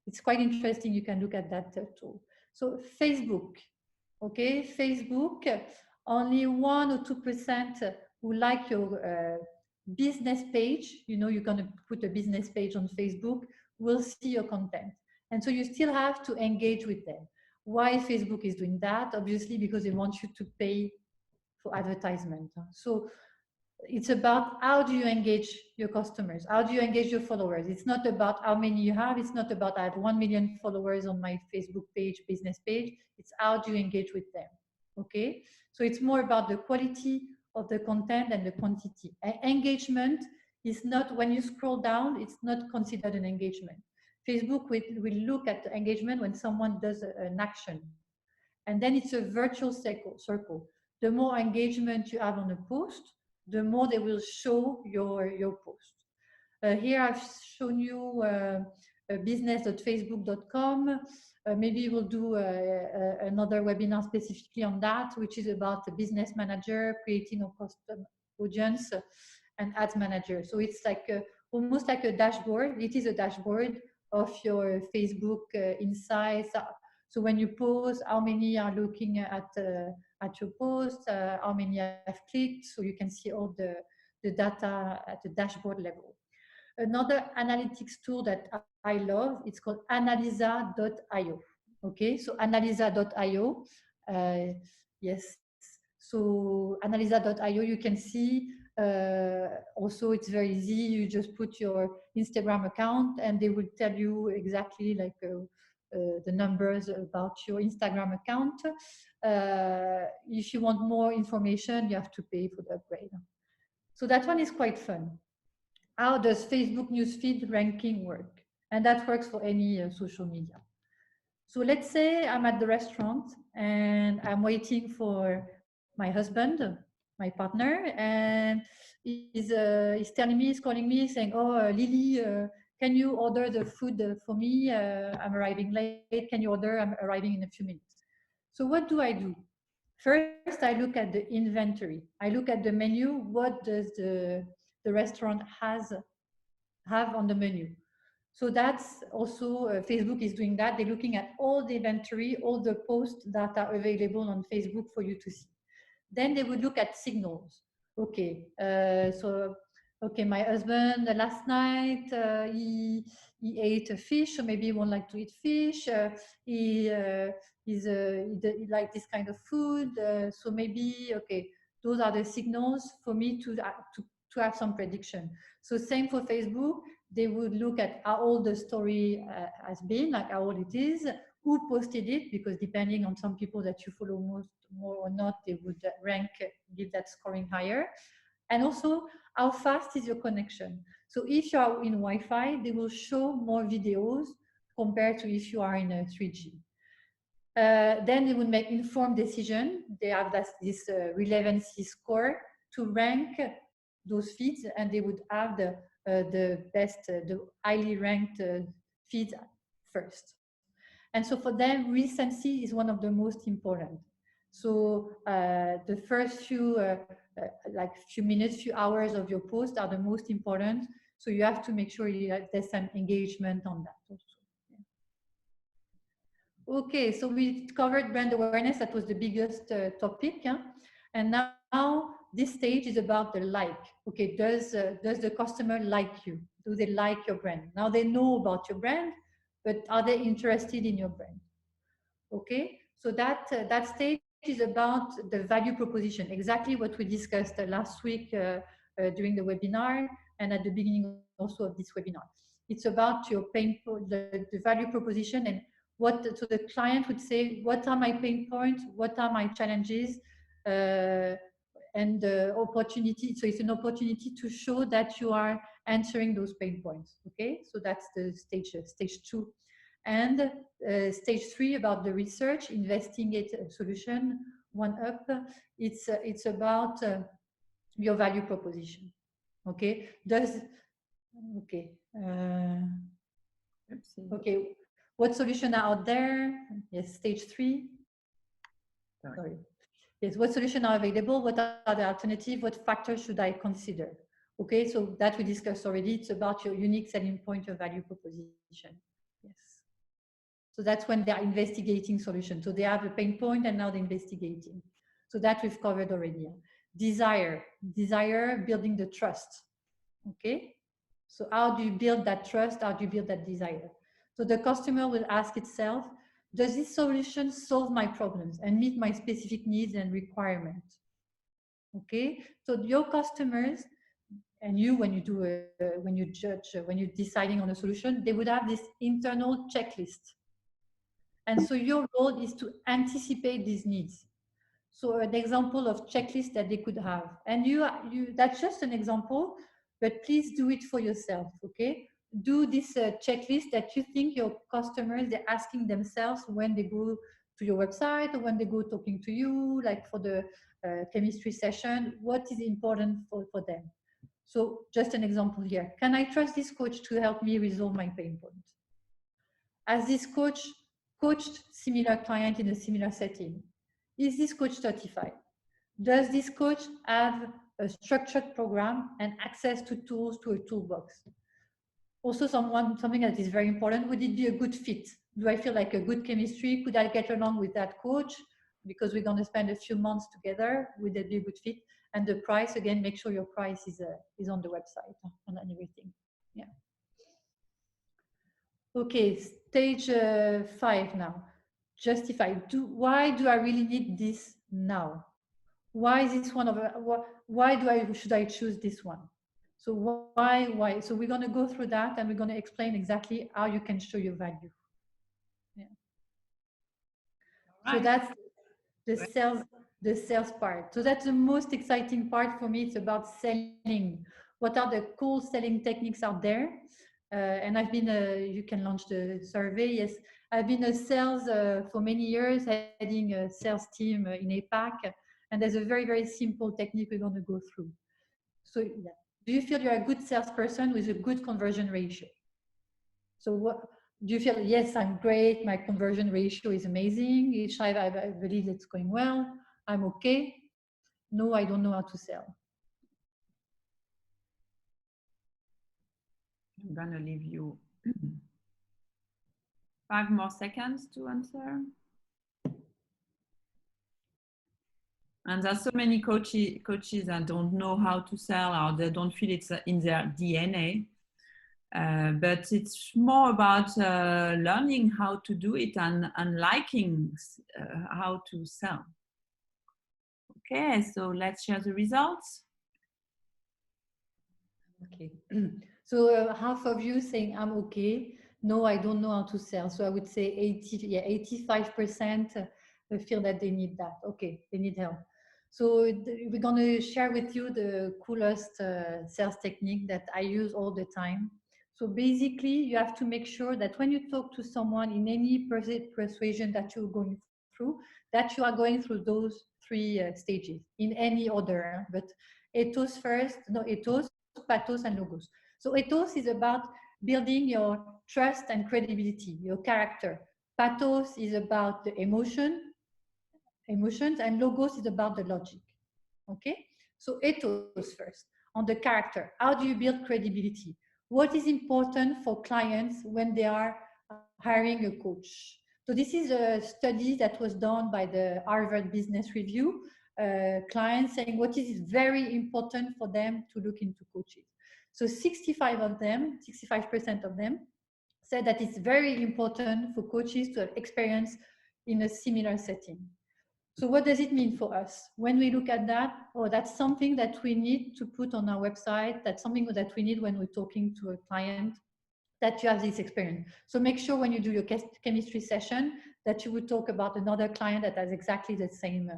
it's quite interesting. You can look at that tool. So Facebook, okay, Facebook, only 1 or 2% who like your business page. You know, you're going to put a business page on Facebook, will see your content. And so you still have to engage with them. Why Facebook is doing that? Obviously, because they want you to pay for advertisement. So it's about how do you engage your customers? How do you engage your followers? It's not about how many you have. It's not about I have 1 million followers on my Facebook page, business page. It's how do you engage with them? Okay. So it's more about the quality of the content and the quantity. Engagement is not, when you scroll down, it's not considered an engagement. Facebook will look at the engagement when someone does an action. And then it's a virtual circle. The more engagement you have on a post, the more they will show your post. Here I've shown you business.facebook.com. Maybe we'll do another webinar specifically on that, which is about the business manager, creating a custom audience, and ads manager. So it's like almost like a dashboard. It is a dashboard of your Facebook insights. So when you post, how many are looking at at your post, how many have clicked, so you can see all the data at the dashboard level. Another analytics tool that I love, it's called Analysa.io. Okay, so Analysa.io, yes. So Analysa.io, you can see, also it's very easy. You just put your Instagram account and they will tell you exactly like the numbers about your Instagram account. If you want more information, you have to pay for the upgrade. So that one is quite fun. How does Facebook newsfeed ranking work? And that works for any social media. So let's say I'm at the restaurant and I'm waiting for my husband, my partner, and he's telling me, he's calling me saying, oh, Lily, can you order the food for me? I'm arriving late. Can you order? I'm arriving in a few minutes. So what do I do? First, I look at the inventory. I look at the menu. What does the restaurant have on the menu? So that's also, Facebook is doing that. They're looking at all the inventory, all the posts that are available on Facebook for you to see. Then they would look at signals. Okay, okay, my husband last night, he ate a fish, so maybe he won't like to eat fish. He likes this kind of food. So maybe, okay, those are the signals for me to have some prediction. So same for Facebook. They would look at how old the story has been, like how old it is, who posted it, because depending on some people that you follow more or not, they would rank, give that scoring higher. And also, how fast is your connection? So if you are in Wi-Fi, they will show more videos compared to if you are in a 3G. Then they would make informed decision. They have this relevancy score to rank those feeds, and they would have the best, the highly ranked feeds first. And so for them, recency is one of the most important. So the first few, like few minutes, few hours of your post are the most important. So you have to make sure there's some engagement on that also. Okay, so we covered brand awareness. That was the biggest topic. Yeah? And now this stage is about the like. Okay, does the customer like you? Do they like your brand? Now they know about your brand, but are they interested in your brand? Okay, so that stage is about the value proposition, exactly what we discussed last week during the webinar and at the beginning also of this webinar. It's about your pain point, the value proposition, and so the client would say, what are my pain points? What are my challenges? And the opportunity. So it's an opportunity to show that you are answering those pain points. Okay, so that's the stage 2. And stage 3 about the research, investigate a solution, 1 up. It's about your value proposition. Okay, okay. Okay, what solution are out there? Yes, stage 3. Sorry. Yes, what solution are available? What are the alternatives? What factors should I consider? Okay, so that we discussed already. It's about your unique selling point, your value proposition. Yes. So that's when they are investigating solutions. So they have a pain point and now they're investigating. So that we've covered already. Desire, building the trust. Okay. So how do you build that trust? How do you build that desire? So the customer will ask itself, does this solution solve my problems and meet my specific needs and requirements? Okay. So your customers and you, when you do when you judge, when you're deciding on a solution, they would have this internal checklist. And so your role is to anticipate these needs. So an example of checklist that they could have. And that's just an example, but please do it for yourself, okay? Do this checklist that you think your customers, they're asking themselves when they go to your website or when they go talking to you, like for the chemistry session, what is important for them? So just an example here. Can I trust this coach to help me resolve my pain point? Has this coach coached similar client in a similar setting? Is this coach certified? Does this coach have a structured program and access to tools, to a toolbox? Also something that is very important, would it be a good fit? Do I feel like a good chemistry? Could I get along with that coach? because we're going to spend a few months together. Would that be a good fit? And the price, again, make sure your price is on the website and everything. Yeah. Okay, stage 5 now. Justify. Why do I really need this now? Why is this one of why should I choose this one? So why? So we're going to go through that, and we're going to explain exactly how you can show your value. Yeah. So Right. that's the sales part. So that's the most exciting part for me. It's about selling. What are the cool selling techniques out there? And I've been you can launch the survey. Yes, I've been a sales for many years, heading a sales team in APAC. And there's a very simple technique we're going to go through. So yeah. Do you feel you're a good salesperson with a good conversion ratio? So what do you feel? Yes, I'm great. My conversion ratio is amazing. Each time I believe it's going well. I'm okay. No, I don't know how to sell. I'm gonna leave you 5 more seconds to answer. And there's so many coaches that don't know how to sell, or they don't feel it's in their DNA. But it's more about learning how to do it and liking how to sell. Okay, so let's share the results. Okay. So half of you saying I'm okay. No, I don't know how to sell. So I would say 85% feel that they need that. Okay, they need help. So we're going to share with you the coolest sales technique that I use all the time. So basically, you have to make sure that when you talk to someone in any persuasion that you're going through, that you are going through those 3 stages in any order. But ethos first, no, ethos, pathos, and logos. So ethos is about building your trust and credibility, your character. Pathos is about the emotions, and logos is about the logic. Okay? So ethos first, on the character. How do you build credibility? What is important for clients when they are hiring a coach? So this is a study that was done by the Harvard Business Review. Clients saying what is very important for them to look into coaches. So 65% of them said that it's very important for coaches to have experience in a similar setting. So what does it mean for us? When we look at that, that's something that we need to put on our website. That's something that we need when we're talking to a client, that you have this experience. So make sure when you do your chemistry session that you would talk about another client that has exactly the same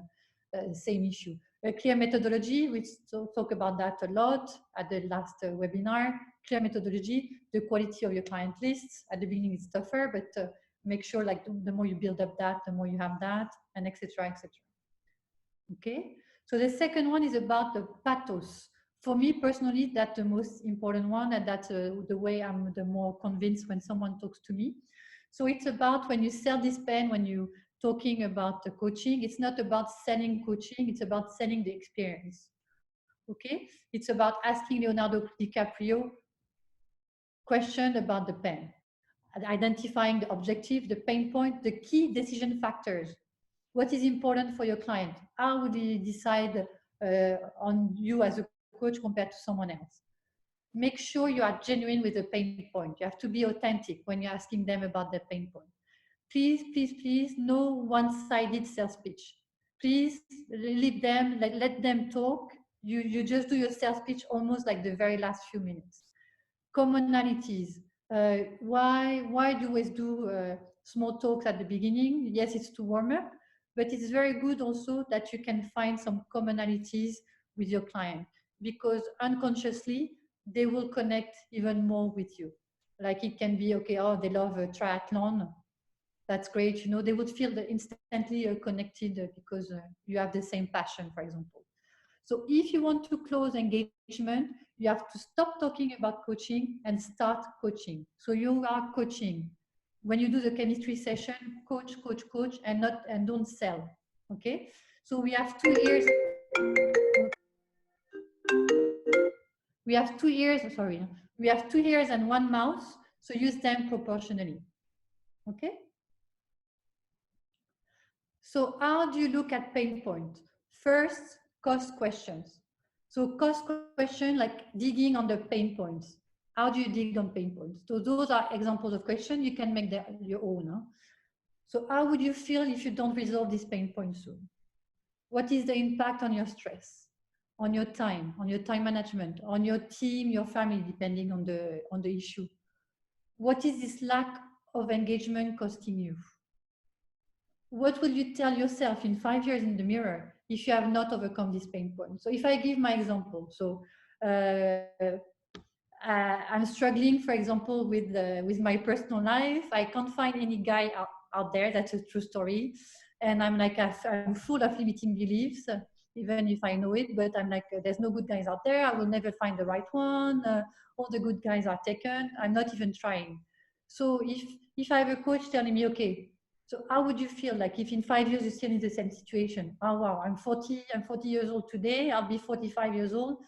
issue. A clear methodology, we talk about that a lot at the last webinar. Clear methodology, the quality of your client lists. At the beginning it's tougher, but make sure like the more you build up that, the more you have that, and etc., etc. Okay, so the second one is about the pathos. For me personally, that's the most important one, and that's the way I'm the more convinced when someone talks to me. So it's about when you sell this pen, when you're talking about the coaching, it's not about selling coaching, it's about selling the experience. Okay, it's about asking Leonardo DiCaprio question about the pen, identifying the objective, the pain point, the key decision factors. What is important for your client? How would he decide on you as a coach compared to someone else? Make sure you are genuine with the pain point. You have to be authentic when you're asking them about their pain point. Please, no one-sided sales pitch. Please leave them, let them talk. You just do your sales pitch almost like the very last few minutes. Commonalities. Why do you always do small talks at the beginning? Yes, it's to warm up, but it's very good also that you can find some commonalities with your client, because unconsciously they will connect even more with you. Like it can be, okay, oh, they love a triathlon. That's great. You know, they would feel instantly connected because you have the same passion, for example. So if you want to close engagement, you have to stop talking about coaching and start coaching. So you are coaching. When you do the chemistry session, coach, and don't sell. Okay. So we have 2 years. We have 2 years. Sorry, we have 2 ears and 1 mouth. So use them proportionally. Okay. So how do you look at pain points? First, cost questions. So cost question, like digging on the pain points. How do you dig on pain points? So those are examples of questions. You can make your own. Huh? So how would you feel if you don't resolve this pain point soon? What is the impact on your stress, on your time management, on your team, your family, depending on the issue? What is this lack of engagement costing you? What will you tell yourself in 5 years in the mirror if you have not overcome this pain point? So if I give my example, so I'm struggling, for example, with my personal life. I can't find any guy out there. That's a true story. And I'm like, I'm full of limiting beliefs, even if I know it, but I'm like, there's no good guys out there. I will never find the right one. All the good guys are taken. I'm not even trying. So if I have a coach telling me, okay, so how would you feel like if in 5 years you're still in the same situation? Oh, wow, I'm 40 years old today. I'll be 45 years old.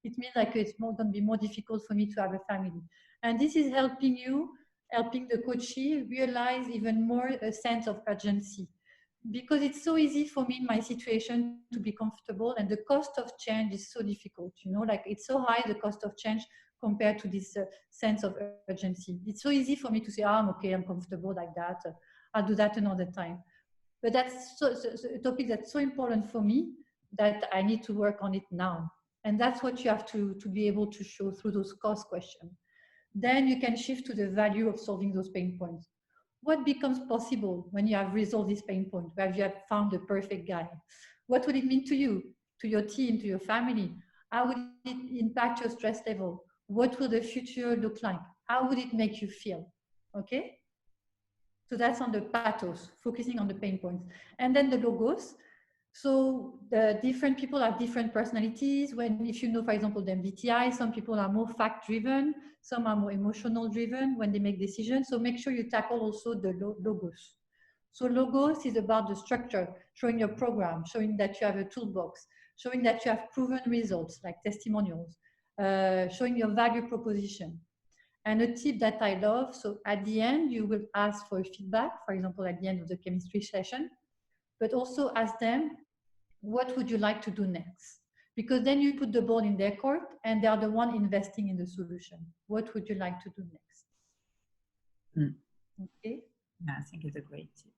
It means like it's going to be more difficult for me to have a family. And this is helping the coachee realize even more a sense of urgency. Because it's so easy for me in my situation to be comfortable, and the cost of change is so difficult, like it's so high, the cost of change compared to this sense of urgency. It's so easy for me to say, I'm okay, I'm comfortable like that. I'll do that another time. But that's a topic that's so important for me that I need to work on it now. And that's what you have to be able to show through those cost questions. Then you can shift to the value of solving those pain points. What becomes possible when you have resolved this pain point, where you have found the perfect guy? What would it mean to you, to your team, to your family? How would it impact your stress level? What will the future look like? How would it make you feel? Okay? So that's on the pathos, focusing on the pain points. And then the logos. So the different people have different personalities. If you know, for example, the MBTI, some people are more fact-driven, some are more emotional-driven when they make decisions. So make sure you tackle also the logos. So logos is about the structure, showing your program, showing that you have a toolbox, showing that you have proven results like testimonials, showing your value proposition. And a tip that I love, so at the end, you will ask for feedback, for example, at the end of the chemistry session, but also ask them, what would you like to do next? Because then you put the ball in their court and they are the one investing in the solution. What would you like to do next? Okay. Yeah, I think it's a great tip.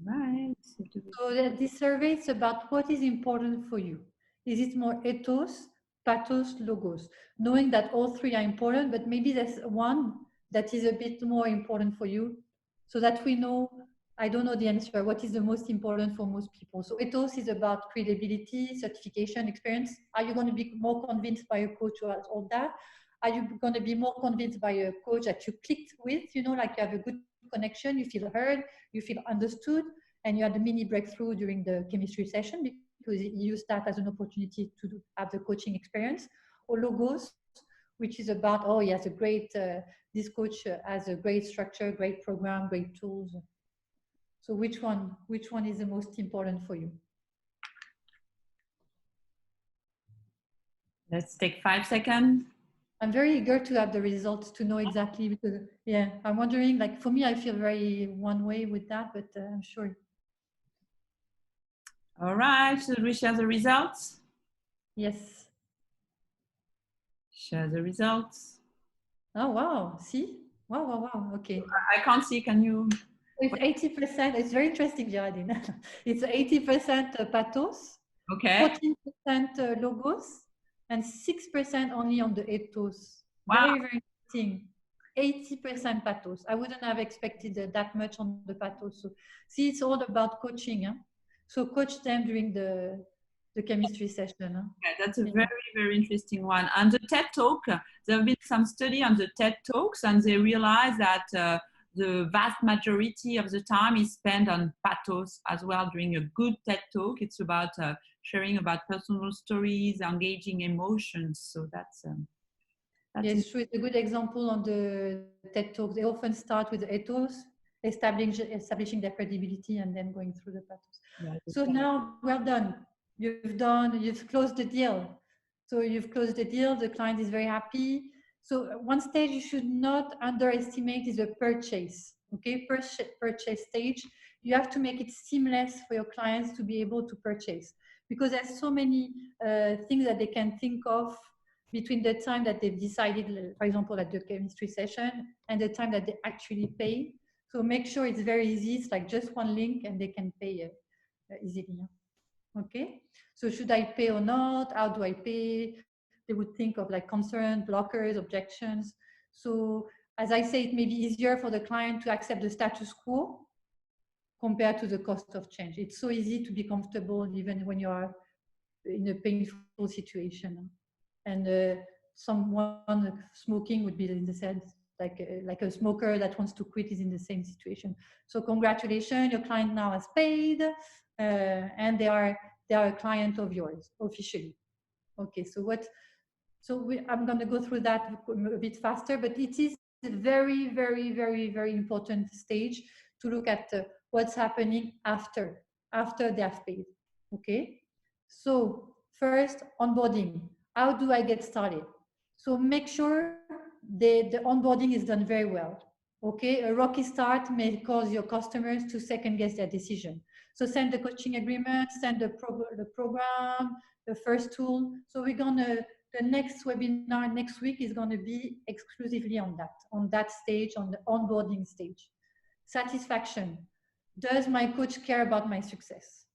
Right. So this survey is about what is important for you. Is it more ethos, pathos, logos? Knowing that all three are important, but maybe there's one that is a bit more important for you, so that we know. I don't know the answer. What is the most important for most people? So ethos is about credibility, certification, experience. Are you going to be more convinced by a coach or all that? Are you going to be more convinced by a coach that you clicked with, like you have a good connection, you feel heard, you feel understood, and you had a mini breakthrough during the chemistry session because you use that as an opportunity to have the coaching experience? Or logos, which is about, oh, he has a great, this coach has a great structure, great program, great tools. So which one is the most important for you? Let's take 5 seconds. I'm very eager to have the results to know exactly, because yeah, I'm wondering, like for me, I feel very one way with that, but I'm sure. All right, should we share the results? Yes. Share the results. Oh, wow, see? Wow, okay. I can't see, can you? It's 80%, it's very interesting, Geraldine. It's 80% pathos, Okay. 14% logos, and 6% only on the ethos. Wow. Very, very interesting. 80% pathos. I wouldn't have expected that much on the pathos. So, see, it's all about coaching. Huh? So coach them during the chemistry session. Huh? Yeah, that's a very, very interesting one. And the TED Talk, there have been some study on the TED Talks, and they realize that the vast majority of the time is spent on pathos as well during a good TED Talk. It's about sharing about personal stories, engaging emotions. So that's yes, true. It's a good example on the TED Talk. They often start with the ethos, establishing their credibility, and then going through the pathos. Yeah, so now we're done. You've closed the deal. So you've closed the deal. The client is very happy. So one stage you should not underestimate is the purchase. Okay, purchase stage. You have to make it seamless for your clients to be able to purchase, because there's so many things that they can think of between the time that they've decided, for example, at the chemistry session, and the time that they actually pay. So make sure it's very easy. It's like just one link and they can pay easily. Okay, so should I pay or not? How do I pay? They would think of like concern, blockers, objections. So as I say, it may be easier for the client to accept the status quo compared to the cost of change. It's so easy to be comfortable even when you are in a painful situation. And someone smoking would be in the sense like a smoker that wants to quit is in the same situation. So congratulations, your client now has paid, and they are a client of yours officially. Okay, I'm going to go through that a bit faster, but it is a very, very, very, very important stage to look at what's happening after they have paid. Okay, so first, onboarding. How do I get started? So make sure the onboarding is done very well. Okay, a rocky start may cause your customers to second guess their decision. So send the coaching agreement, send the program, the first tool. So the next webinar next week is going to be exclusively on that stage, on the onboarding stage. Satisfaction. Does my coach care about my success?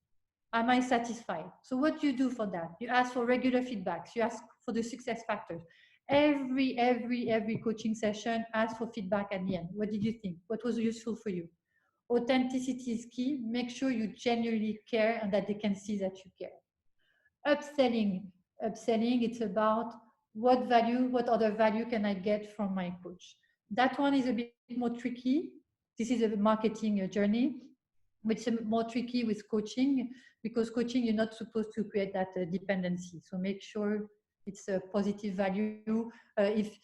Am I satisfied? So what do you do for that? You ask for regular feedbacks. You ask for the success factors. Every coaching session, ask for feedback at the end. What did you think? What was useful for you? Authenticity is key. Make sure you genuinely care and that they can see that you care. Upselling, it's about what other value can I get from my coach? That one is a bit more tricky. This is a marketing journey, but it's more tricky with coaching, because coaching, you're not supposed to create that dependency. So make sure it's a positive value. If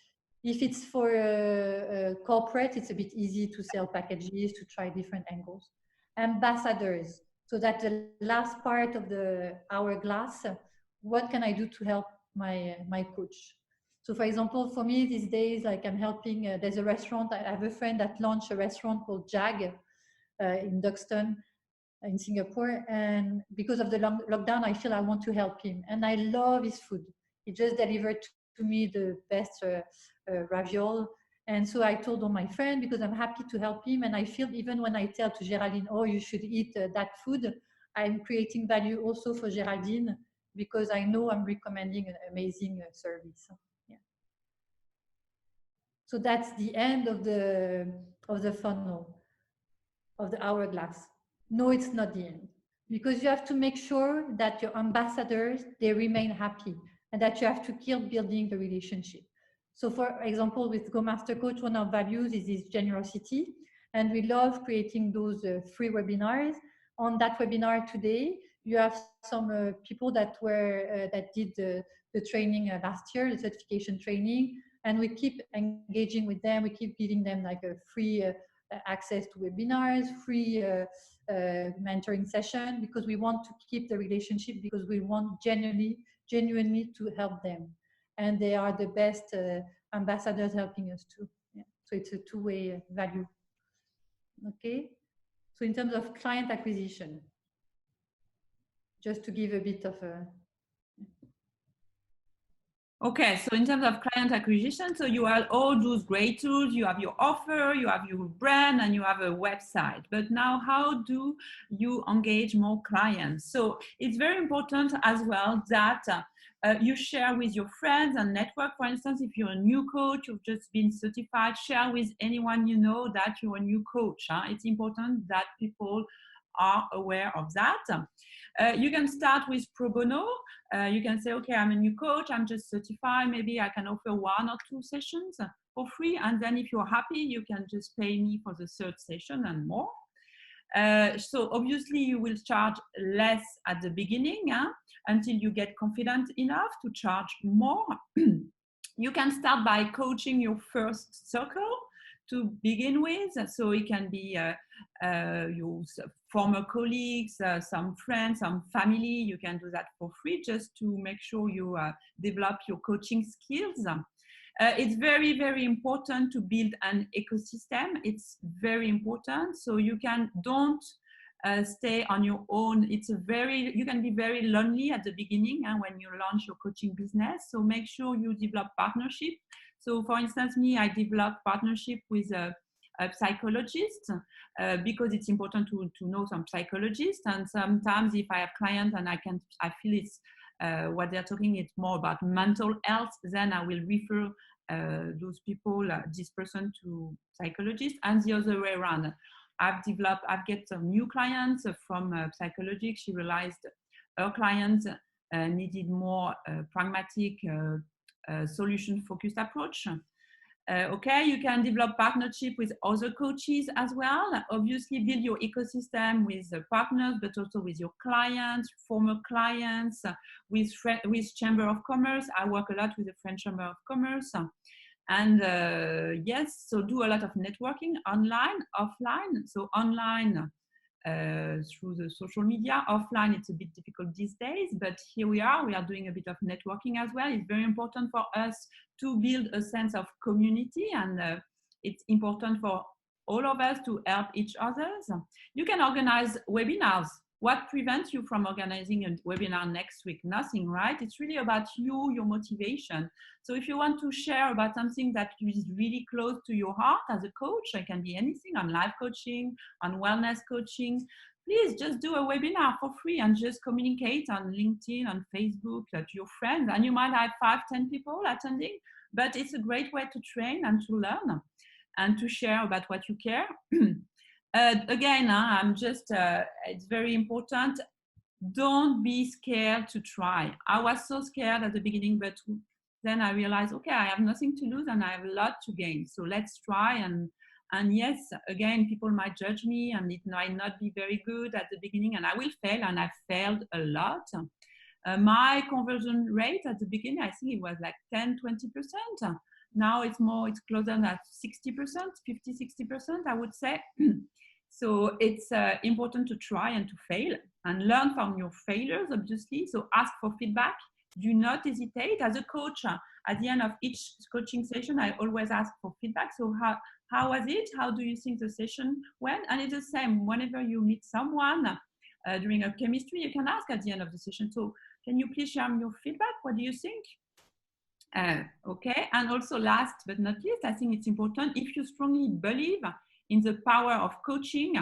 it's for a corporate, it's a bit easy to sell packages, to try different angles. Ambassadors. So that's the last part of the hourglass. What can I do to help my coach? So for example, for me these days, like I'm helping, there's a restaurant, I have a friend that launched a restaurant called Jag in Duxton in Singapore. And because of the lockdown, I feel I want to help him. And I love his food. He just delivered to me the best ravioli. And so I told all my friends, because I'm happy to help him. And I feel even when I tell to Géraldine, oh, you should eat that food, I'm creating value also for Géraldine, because I know I'm recommending an amazing service. Yeah. So that's the end of the funnel, of the hourglass. No, it's not the end, because you have to make sure that your ambassadors, they remain happy, and that you have to keep building the relationship. So for example, with Go Master Coach, one of our values is this generosity, and we love creating those free webinars. On that webinar today, you have some people that did the training last year, the certification training, and we keep engaging with them. We keep giving them like a free access to webinars, free mentoring session, because we want to keep the relationship, because we want genuinely to help them. And they are the best ambassadors helping us too. Yeah. So it's a two-way value. Okay. So in terms of client acquisition, just to give a bit of a... Okay, so in terms of client acquisition, so you have all those great tools, you have your offer, you have your brand, and you have a website. But now, how do you engage more clients? So it's very important as well that you share with your friends and network. For instance, if you're a new coach, you've just been certified, share with anyone you know that you're a new coach. It's important that people are aware of that. You can start with pro bono. You can say, okay, I'm a new coach, I'm just certified, maybe I can offer 1 or 2 sessions for free, and then if you're happy, you can just pay me for the 3rd session and more. So obviously you will charge less at the beginning until you get confident enough to charge more. You can start by coaching your first circle to begin with. So it can be your former colleagues, some friends, some family. You can do that for free just to make sure you develop your coaching skills. It's very, very important to build an ecosystem. It's very important. So you don't stay on your own. You can be very lonely at the beginning when you launch your coaching business. So make sure you develop partnership. So for instance, me, I developed partnership with a psychologist because it's important to know some psychologists. And sometimes if I have clients and I feel it's what they're talking, it's more about mental health, then I will refer those people, this person to psychologist, and the other way around. I've get some new clients from a psychologist. She realized her clients needed more pragmatic, solution-focused approach. Okay, you can develop partnership with other coaches as well. Obviously, build your ecosystem with partners, but also with your clients, former clients, with Chamber of Commerce. I work a lot with the French Chamber of Commerce. And yes, so do a lot of networking online, offline. So online through the social media. Offline, it's a bit difficult these days, but here we are doing a bit of networking as well. It's very important for us to build a sense of community, and it's important for all of us to help each other. You can organize webinars. What prevents you from organizing a webinar next week? Nothing, right? It's really about you, your motivation. So if you want to share about something that is really close to your heart as a coach, it can be anything, on life coaching, on wellness coaching, please just do a webinar for free and just communicate on LinkedIn, on Facebook, to your friends. And you might have 5-10 people attending, but it's a great way to train and to learn and to share about what you care. Again, I'm just, it's very important. Don't be scared to try. I was so scared at the beginning, but then I realized, okay, I have nothing to lose and I have a lot to gain. So let's try. And yes, again, people might judge me and it might not be very good at the beginning, and I will fail, and I've failed a lot. My conversion rate at the beginning, I think it was like 10-20%. Now it's closer to 60%, 50-60%, I would say. So it's important to try and to fail and learn from your failures, obviously. So ask for feedback. Do not hesitate. As a coach, at the end of each coaching session, I always ask for feedback. So how was it? How do you think the session went? And it's the same. Whenever you meet someone during a chemistry, you can ask at the end of the session. So can you please share your feedback? What do you think? Okay. And also last but not least, I think it's important, if you strongly believe in the power of coaching,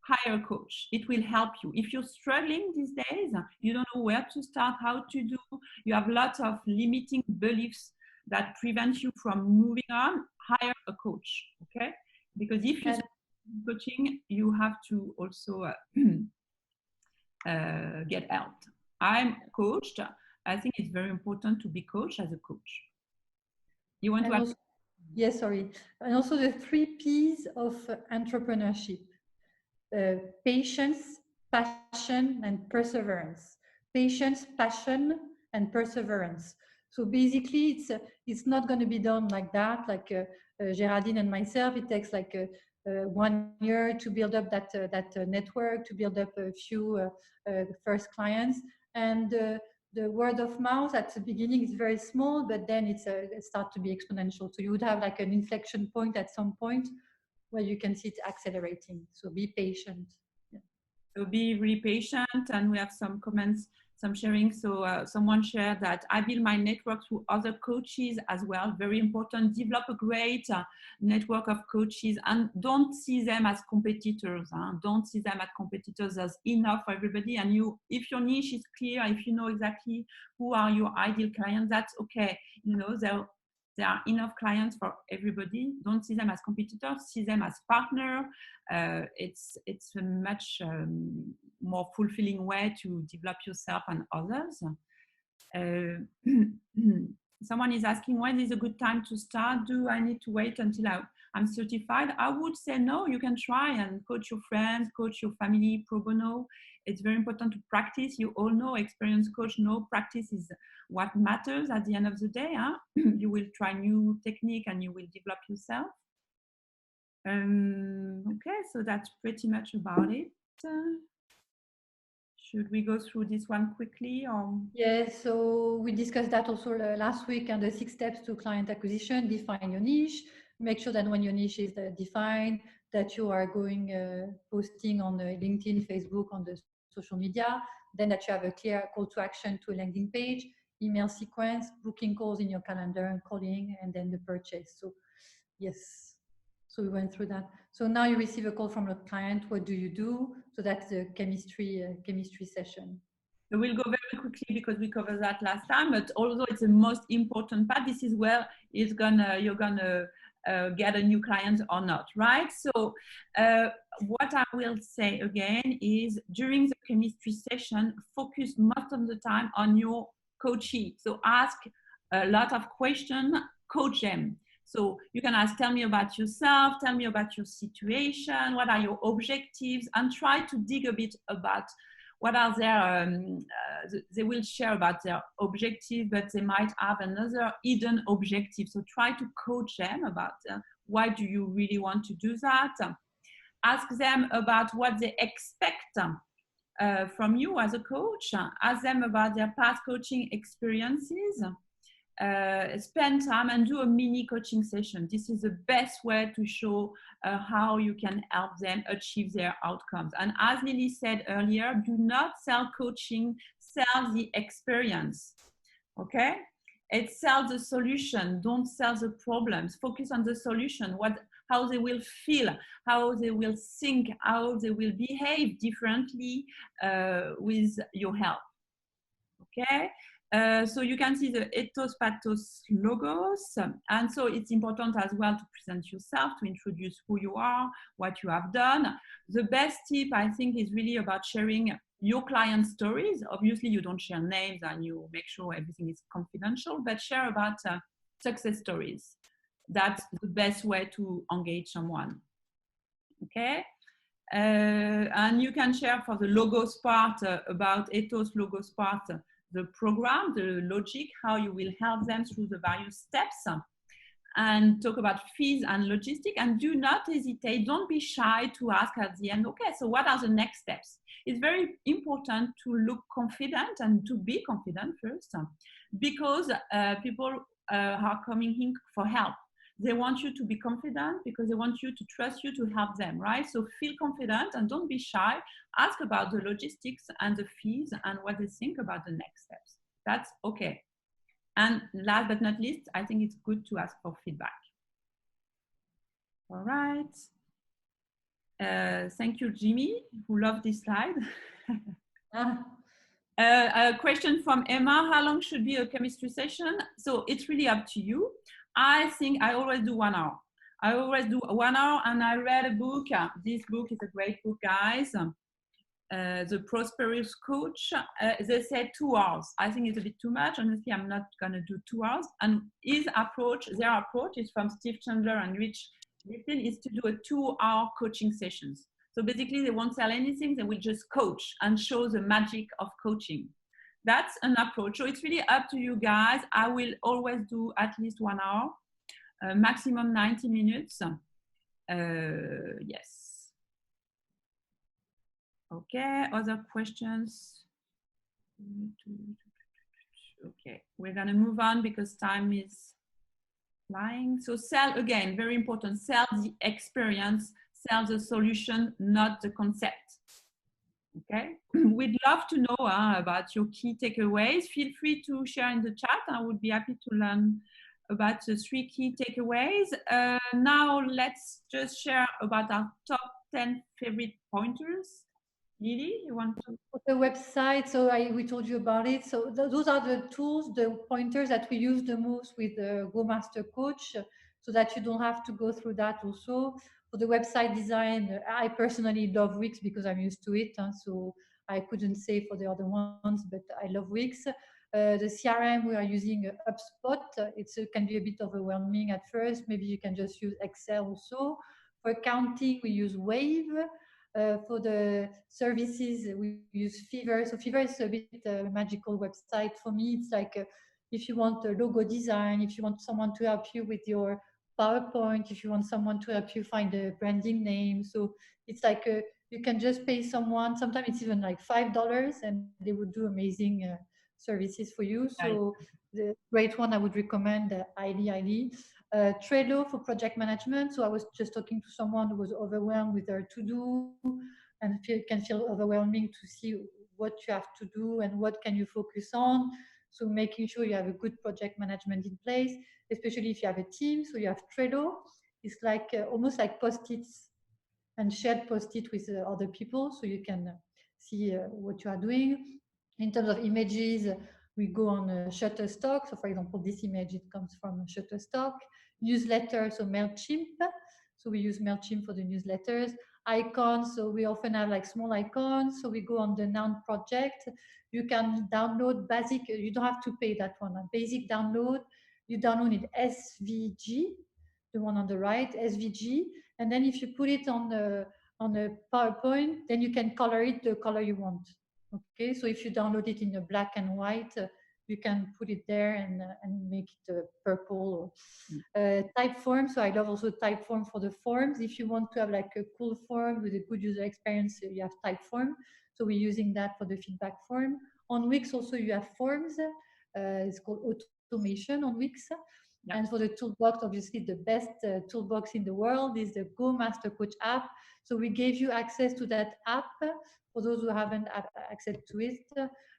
hire a coach. It will help you. If you're struggling these days, you don't know where to start, how to do, you have lots of limiting beliefs that prevent you from moving on, hire a coach, okay? Because if you're coaching, you have to also get help. I'm coached. I think it's very important to be coached as a coach. You want to add? Yes, sorry. And also the 3 P's of entrepreneurship: patience, passion, and perseverance. Patience, passion, and perseverance. So basically, it's not going to be done like that. Like Géraldine and myself, it takes like 1 year to build up that network, to build up a few first clients, and the word of mouth at the beginning is very small, but then it starts to be exponential. So you would have like an inflection point at some point where you can see it accelerating. So be patient. Yeah. So be really patient. And we have some comments, some sharing. So someone shared that I build my network through other coaches as well. Very important. Develop a great network of coaches, and don't see them as competitors. Don't see them as competitors. There's enough for everybody. And if your niche is clear, if you know exactly who are your ideal clients, that's okay. You know, there are enough clients for everybody. Don't see them as competitors, see them as partner. It's a much more fulfilling way to develop yourself and others. Someone is asking, when is a good time to start? Do I need to wait until I'm certified? I would say no, you can try and coach your friends, coach your family pro bono. It's very important to practice. You all know, experienced coach know practice is what matters at the end of the day. You will try new technique and you will develop yourself. Okay, so that's pretty much about it. Should we go through this one quickly? Yes, so we discussed that also last week, and the 6 steps to client acquisition. Define your niche. Make sure that when your niche is defined, that you are going posting on LinkedIn, Facebook, on the social media, then that you have a clear call to action to a landing page, email sequence, booking calls in your calendar and calling, and then the purchase. So yes, so we went through that. So now you receive a call from a client. What do you do? So that's the chemistry session. So we'll go very quickly because we covered that last time, but although it's the most important part, this is where you're gonna get a new client or not, right? So what I will say again is during the chemistry session, focus most of the time on your coachee. So ask a lot of questions, coach them. So you can ask, tell me about yourself, tell me about your situation, what are your objectives, and try to dig a bit about what are their, they will share about their objective, but they might have another hidden objective. So try to coach them about why do you really want to do that. Ask them about what they expect from you as a coach. Ask them about their past coaching experiences. Spend time and do a mini coaching session. This is the best way to show how you can help them achieve their outcomes. And as Lily said earlier, do not sell coaching, sell the experience. Okay? It's sell the solution, don't sell the problems. Focus on the solution, how they will feel, how they will think, how they will behave differently with your help. Okay? So you can see the ethos pathos logos, and so it's important as well to present yourself, to introduce who you are, what you have done. The best tip I think is really about sharing your client stories. Obviously you don't share names and you make sure everything is confidential, but share about success stories. That's the best way to engage someone. Okay. And you can share for the logos part about ethos logos part, the program, the logic, how you will help them through the various steps, and talk about fees and logistic. And do not hesitate, don't be shy to ask at the end, okay, so what are the next steps? It's very important to look confident and to be confident first, because people are coming in for help. They want you to be confident because they want you to trust you to help them, right? So feel confident and don't be shy. Ask about the logistics and the fees and what they think about the next steps. That's okay. And last but not least, I think it's good to ask for feedback. All right. Thank you, Jimmy, who loved this slide. A question from Emma, how long should be a chemistry session? So it's really up to you. I think I always do 1 hour. I always do 1 hour, and I read a book. This book is a great book, guys. The Prosperous Coach. They said 2 hours. I think it's a bit too much. Honestly, I'm not gonna do 2 hours. And their approach is from Steve Chandler and Rich Lipton, is to do a 2-hour coaching sessions. So basically they won't sell anything, they will just coach and show the magic of coaching. That's an approach. So it's really up to you guys. I will always do at least 1 hour, maximum 90 minutes. Yes. Okay, other questions? Okay, we're gonna move on because time is flying. So sell, again, very important, sell the experience, sell the solution, not the concept. Okay, we'd love to know about your key takeaways. Feel free to share in the chat. I would be happy to learn about the 3 key takeaways. Now let's just share about our top 10 favorite pointers. Lily, you want to? The website, so we told you about it. So those are the tools, the pointers that we use the most with the Go Master Coach, so that you don't have to go through that also. For the website design, I personally love Wix because I'm used to it. So I couldn't say for the other ones, but I love Wix. The CRM, we are using HubSpot. It can be a bit overwhelming at first. Maybe you can just use Excel also. For accounting, we use Wave. For the services, we use Fiverr. So Fiverr is a bit magical website for me. It's like if you want a logo design, if you want someone to help you with your PowerPoint, if you want someone to help you find a branding name. So it's like you can just pay someone. Sometimes it's even like $5 and they would do amazing services for you. So the great one I would recommend highly. Trello for project management. So I was just talking to someone who was overwhelmed with their to-do and can feel overwhelming to see what you have to do and what can you focus on. So making sure you have a good project management in place, especially if you have a team. So you have Trello. It's like almost like Post-its and shared Post-it with other people, so you can see what you are doing. In terms of images, we go on Shutterstock. So for example, this image, it comes from Shutterstock. Newsletter, so MailChimp. So we use MailChimp for the newsletters. Icons, so we often have like small icons. So we go on the Noun project. You can download basic, you don't have to pay that one. A basic download, you download it SVG, the one on the right, SVG. And then if you put it on a PowerPoint, then you can color it the color you want. Okay, so if you download it in a black and white, you can put it there and make it purple. Typeform, so I love also Typeform for the forms. If you want to have like a cool form with a good user experience, you have Typeform. So we're using that for the feedback form. On Wix also you have forms. It's called automation on Wix. Yeah. And for the toolbox, obviously the best toolbox in the world is the Go Master Coach app. So we gave you access to that app for those who haven't access to it.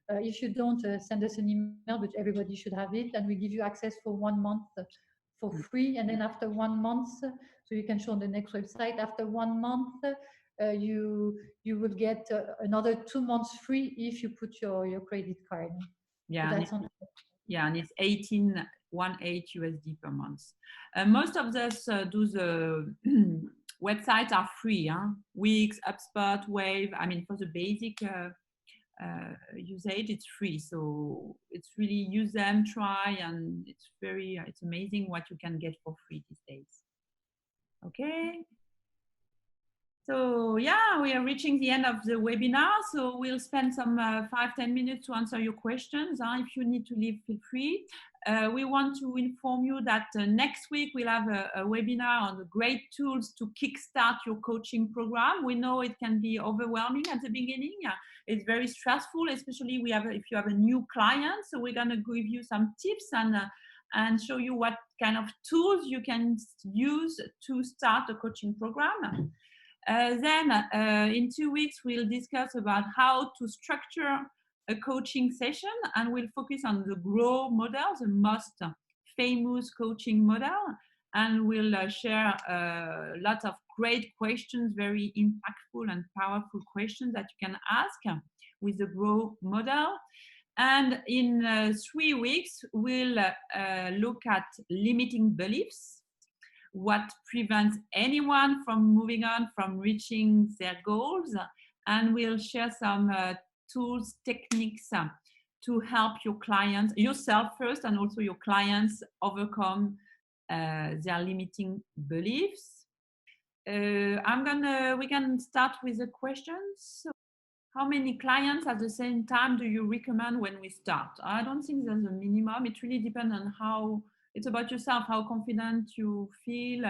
If you don't, send us an email, but everybody should have it. And we give you access for 1 month for free. And then after 1 month, so you can show on the next website, after 1 month, you will get another 2 months free if you put your credit card. Yeah, so that's on. Yeah, and it's 18 USD per month. Most of those websites are free. Wix, HubSpot, Wave. I mean, for the basic usage, it's free. So it's really use them, try, and it's amazing what you can get for free these days. Okay. So yeah, we are reaching the end of the webinar. So we'll spend some 5-10 minutes to answer your questions. If you need to leave, feel free. We want to inform you that next week we'll have a webinar on the great tools to kickstart your coaching program. We know it can be overwhelming at the beginning. It's very stressful, especially if you have a new client. So we're going to give you some tips and show you what kind of tools you can use to start a coaching program. Then in 2 weeks, we'll discuss about how to structure a coaching session, and we'll focus on the GROW model, the most famous coaching model, and we'll share lots of great questions, very impactful and powerful questions that you can ask with the GROW model. And in 3 weeks, we'll look at limiting beliefs, what prevents anyone from moving on, from reaching their goals, and we'll share some tools, techniques to help your clients, yourself first, and also your clients overcome their limiting beliefs. We can start with the questions. How many clients at the same time do you recommend when we start? I don't think there's a minimum. It really depends on how. It's about yourself, how confident you feel.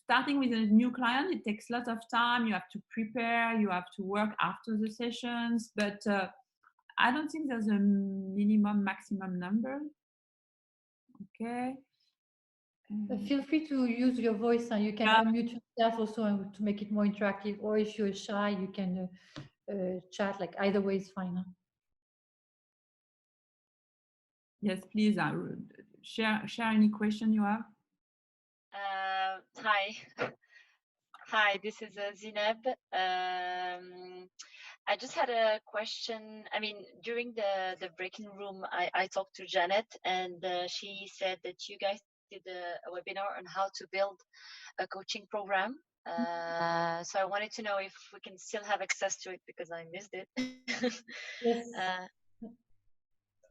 Starting with a new client, it takes lots of time. You have to prepare, you have to work after the sessions, but I don't think there's a minimum, maximum number. Okay. Feel free to use your voice, and you can unmute yourself also to make it more interactive, or if you're shy, you can chat. Like either way is fine. Huh? Yes, please share any question you have. Hi. Hi, this is Zineb. I just had a question. I mean, during the breaking room, I talked to Janet, and she said that you guys did a webinar on how to build a coaching program. So I wanted to know if we can still have access to it because I missed it. Yes.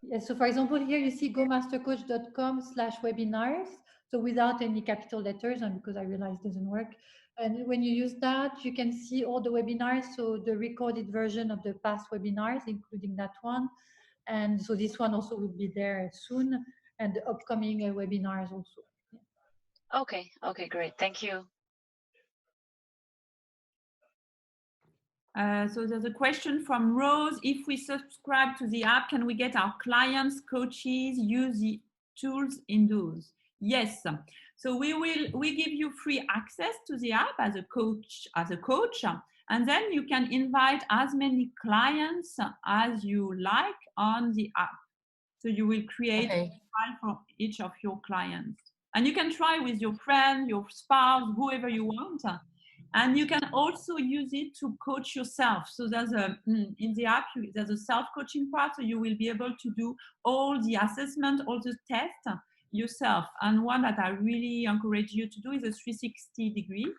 Yes. So for example, here you see gomastercoach.com/webinars. So without any capital letters, and because I realized it doesn't work. And when you use that, you can see all the webinars. So the recorded version of the past webinars, including that one. And so this one also will be there soon, and the upcoming webinars also. Okay. Okay, great. Thank you. So there's a question from Rose. If we subscribe to the app, can we get our clients, coaches, use the tools in those? Yes. So we give you free access to the app as a coach, and then you can invite as many clients as you like on the app. So you will create Okay. a file for each of your clients. And you can try with your friend, your spouse, whoever you want. And you can also use it to coach yourself. So there's in the app, there's a self-coaching part. So you will be able to do all the assessment, all the tests yourself. And one that I really encourage you to do is a 360-degree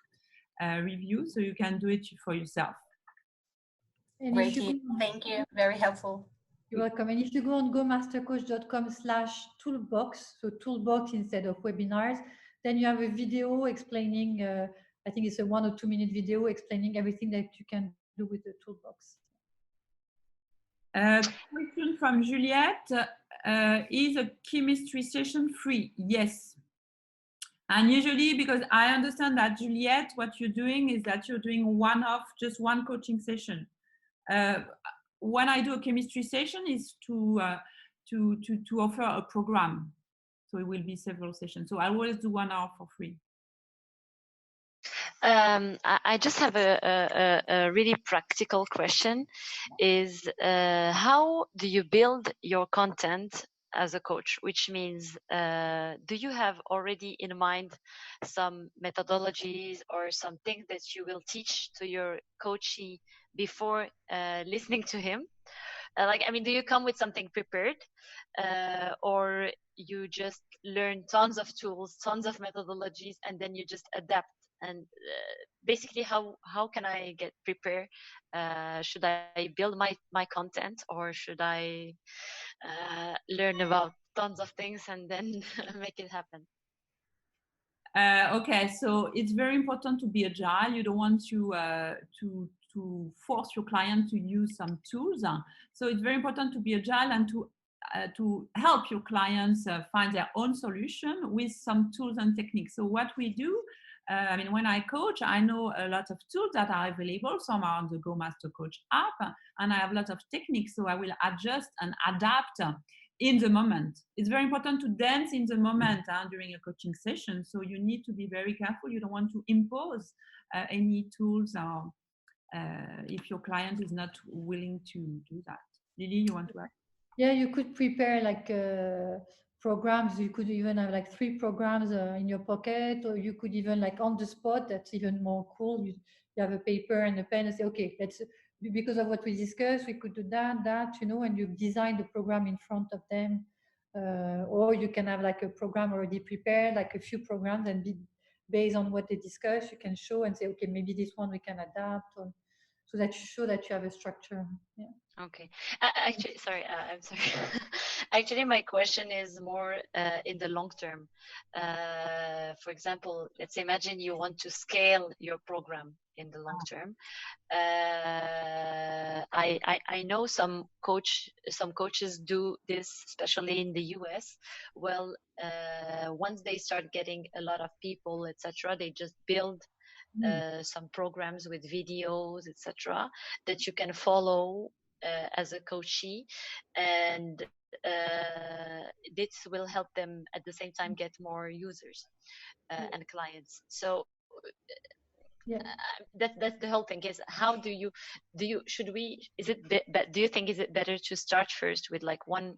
review. So you can do it for yourself. And Great if you tip. go, Thank you. Very helpful. you're welcome. And if you go on gomastercoach.com/toolbox, so toolbox instead of webinars, then you have a video explaining, I think it's a 1 or 2 minute video explaining everything that you can do with the toolbox. Question from Juliette. Is a chemistry session free? Yes. And usually, because I understand that, Juliette, what you're doing is that you're doing just one coaching session. When I do a chemistry session is to offer a program. So it will be several sessions. So I always do 1 hour for free. I just have a really practical question. Is how do you build your content as a coach? Which means, do you have already in mind some methodologies or some things that you will teach to your coachee before listening to him? Do you come with something prepared, or you just learn tons of tools, tons of methodologies, and then you just adapt? And basically, how can I get prepared? Should I build my content, or should I learn about tons of things and then make it happen? Okay, so it's very important to be agile. You don't want to force your client to use some tools. So it's very important to be agile and to help your clients find their own solution with some tools and techniques. So what we do, when I coach, I know a lot of tools that are available. Some are on the Go Master Coach app, and I have lots of techniques. So I will adjust and adapt in the moment. It's very important to dance in the moment during a coaching session. So you need to be very careful. You don't want to impose any tools if your client is not willing to do that. Lily, you want to add? Yeah, you could prepare programs. You could even have 3 programs in your pocket, or you could even on the spot. That's even more cool. You have a paper and a pen and say, okay, let's, because of what we discussed, we could do that, and you design the program in front of them. Or you can have a program already prepared, a few programs, and based on what they discuss, you can show and say, okay, maybe this one we can adapt, so that you show that you have a structure. Yeah. Okay. Actually, sorry, I'm sorry. Actually, my question is more in the long term. For example, let's imagine you want to scale your program in the long term. I know some coaches do this, especially in the US. Well, once they start getting a lot of people, etc., they just build some programs with videos, etc., that you can follow as a coachee, and this will help them at the same time get more users and clients. So Yeah. that's the whole thing. Is how do you should we, is it do you think is it better to start first with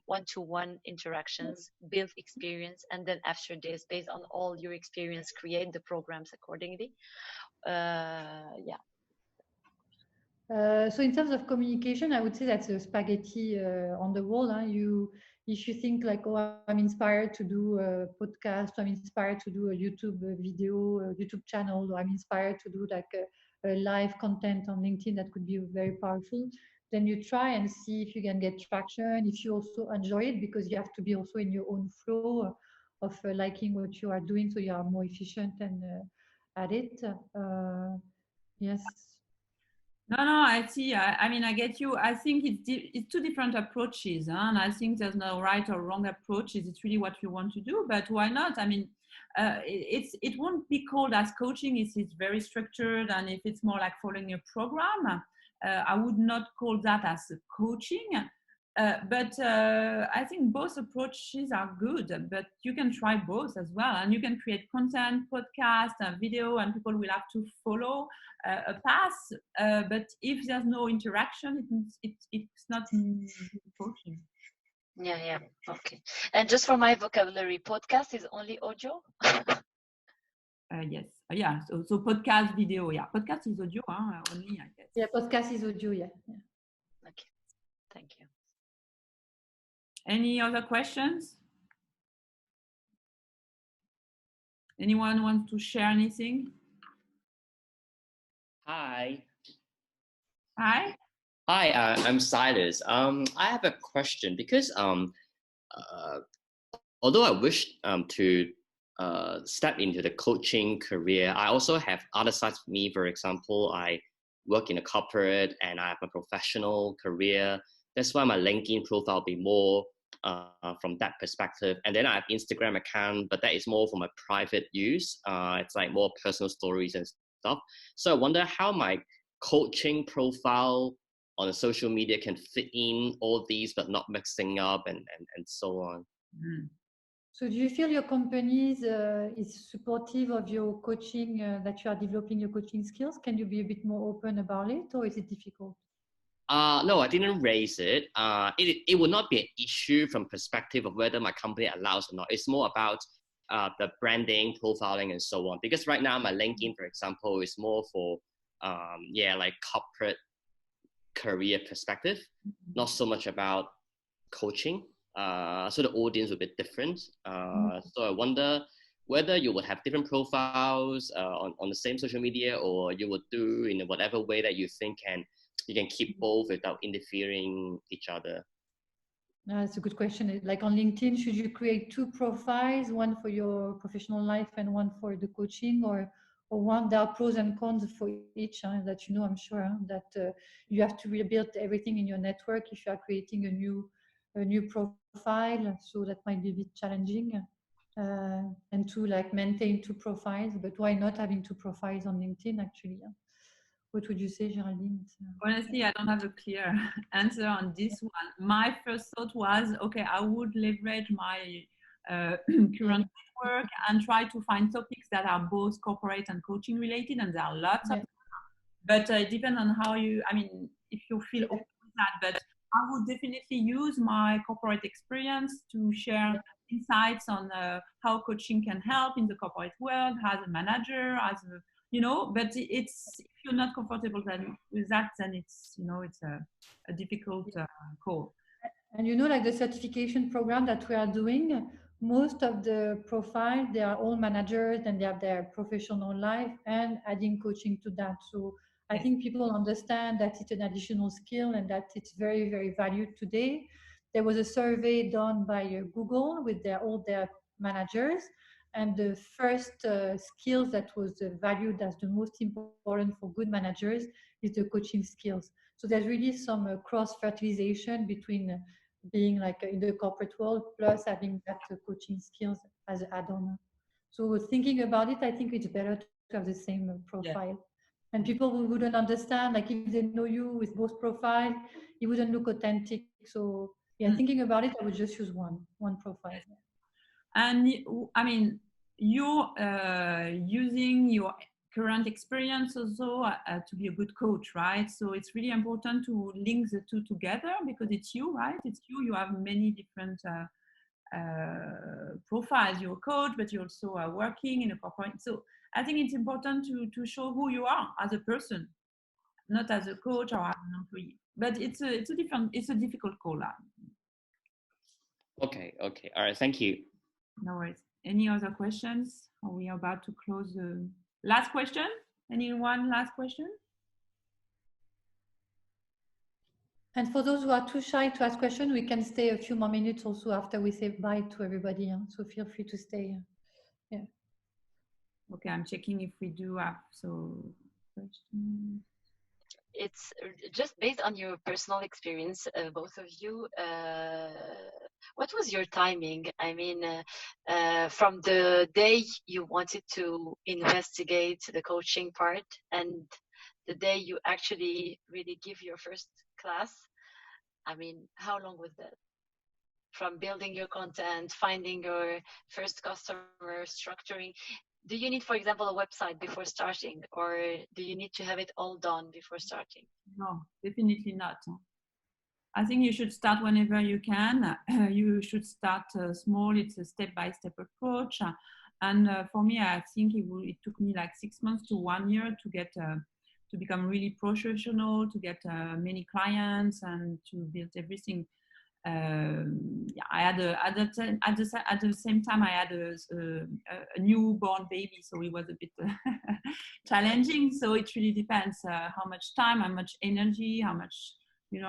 one-to-one interactions, build experience, and then after this, based on all your experience, create the programs accordingly? Yeah. So in terms of communication, I would say that's a spaghetti on the wall. If you think oh, I'm inspired to do a podcast, I'm inspired to do a YouTube video, a YouTube channel, or I'm inspired to do a live content on LinkedIn that could be very powerful, then you try and see if you can get traction, if you also enjoy it, because you have to be also in your own flow of liking what you are doing, so you are more efficient and at it. Yes. No, I see. I get you. I think it's 2 different approaches, and I think there's no right or wrong approaches. It's really what you want to do, but why not? It won't be called as coaching if it's very structured, and if it's more like following a program. I would not call that as a coaching. But I think both approaches are good, but you can try both as well. And you can create content, podcast, video, and people will have to follow a path. But if there's no interaction, it's not coaching. Yeah. Okay. And just for my vocabulary, podcast is only audio? Yes. Yeah. So podcast, video. Yeah. Podcast is audio only, I guess. Yeah, podcast is audio. Yeah. Okay. Thank you. Any other questions? Anyone wants to share anything? Hi. Hi. Hi, I'm Silas. I have a question because although I wish to step into the coaching career, I also have other sides of me. For example, I work in a corporate and I have a professional career. That's why my LinkedIn profile will be more from that perspective. And then I have Instagram account, but that is more for my private use. It's like more personal stories and stuff. So I wonder how my coaching profile on the social media can fit in all these, but not mixing up and so on. Mm. So do you feel your company is supportive of your coaching, that you are developing your coaching skills? Can you be a bit more open about it, or is it difficult? No, I didn't raise it. It will not be an issue from perspective of whether my company allows or not. It's more about the branding, profiling, and so on. Because right now my LinkedIn, for example, is more for like corporate career perspective, not so much about coaching. So the audience will be different. So I wonder whether you would have different profiles on the same social media, or you would do in whatever way that you think you can keep both without interfering each other. That's a good question. Like on LinkedIn, should you create two profiles, one for your professional life and one for the coaching, or one? There are pros and cons for each, that I'm sure that you have to rebuild everything in your network if you are creating a new profile. So that might be a bit challenging, and to like maintain two profiles. But why not having two profiles on LinkedIn actually? What would you say, Geraldine? Honestly, I don't have a clear answer on this one. My first thought was, okay, I would leverage my current network and try to find topics that are both corporate and coaching related, and there are lots of them. But it depends on how if you feel open with that. But I would definitely use my corporate experience to share insights on how coaching can help in the corporate world as a manager, but it's, if you're not comfortable with that, then it's a difficult call. And like the certification program that we are doing, most of the profiles, they are all managers and they have their professional life and adding coaching to that. So I think people understand that it's an additional skill and that it's very, very valued today. There was a survey done by Google with all their managers, and the first skills that was valued as the most important for good managers is the coaching skills. So there's really some cross-fertilization between being like in the corporate world plus having that coaching skills as an add-on. So thinking about it, I think it's better to have the same profile. Yeah. And people who wouldn't understand, like if they know you with both profiles, it wouldn't look authentic. So thinking about it, I would just use one profile. And you're using your current experience also to be a good coach, right? So it's really important to link the two together, because it's you, right? It's you have many different profiles. You're a coach, but you also are working in a corporate. So I think it's important to show who you are as a person, not as a coach or as an employee. But it's a difficult call. Okay. All right. Thank you. No worries. Any other questions? Are we about to close the last question? Anyone last question? And for those who are too shy to ask questions, we can stay a few more minutes also after we say bye to everybody. So feel free to stay. Yeah. Okay, I'm checking if we do have questions. It's just based on your personal experience, both of you. What was your timing? I mean, from the day you wanted to investigate the coaching part and the day you actually really give your first class, I mean, how long was that? From building your content, finding your first customer, structuring. Do you need, for example, a website before starting, or do you need to have it all done before starting? No, definitely not. I think you should start whenever you can. You should start small. It's a step-by-step approach. And for me, I think it took me like 6 months to 1 year to get to become really professional, to get many clients, and to build everything. Yeah, I had at the same time I had a newborn baby, so it was a bit challenging. So it really depends how much time, how much energy, how much you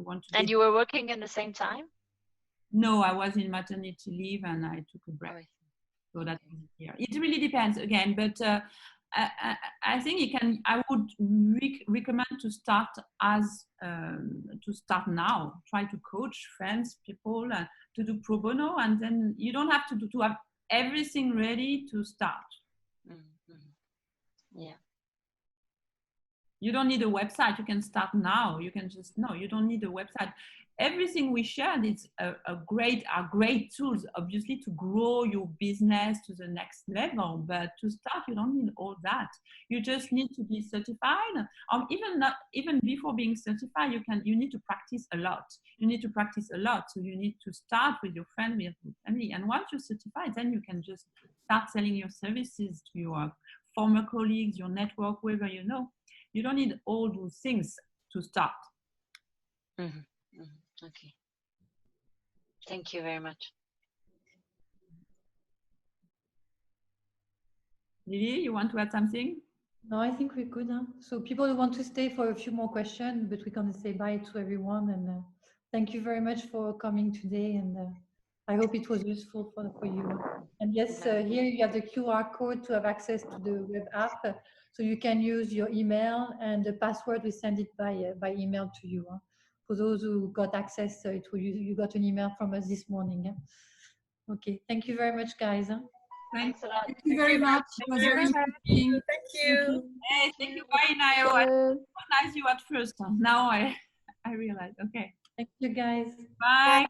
want to. And you were working at the same time? No, I was in maternity leave and I took a break. So that's here. It really depends again, but I think I would recommend to start now. Try to coach friends, people, to do pro bono, and then you don't have to have everything ready to start. Yeah. You don't need a website. You can start now. You can just you don't need a website. Everything we shared is are great tools, obviously, to grow your business to the next level. But to start, you don't need all that. You just need to be certified. Even before being certified, you need to practice a lot. You need to practice a lot. So you need to start with your friend, with your family. And once you're certified, then you can just start selling your services to your former colleagues, your network, whoever you know. You don't need all those things to start. Mm-hmm. Mm-hmm. Okay. Thank you very much. Lily, you want to add something? No, I think we're good. Huh? So people who want to stay for a few more questions, but we can say bye to everyone. And thank you very much for coming today. And I hope it was useful for you. And yes, here you have the QR code to have access to the web app. So you can use your email, and the password, we send it by email to you. Huh? For those who got access, you got an email from us this morning. Huh? Okay, thank you very much, guys. Huh? Thanks a lot. Thank you very much. It was very interesting. Thank you. Hey, thank you. Bye, Nayo. I recognized you at first. Now I realize. Okay. Thank you, guys. Bye.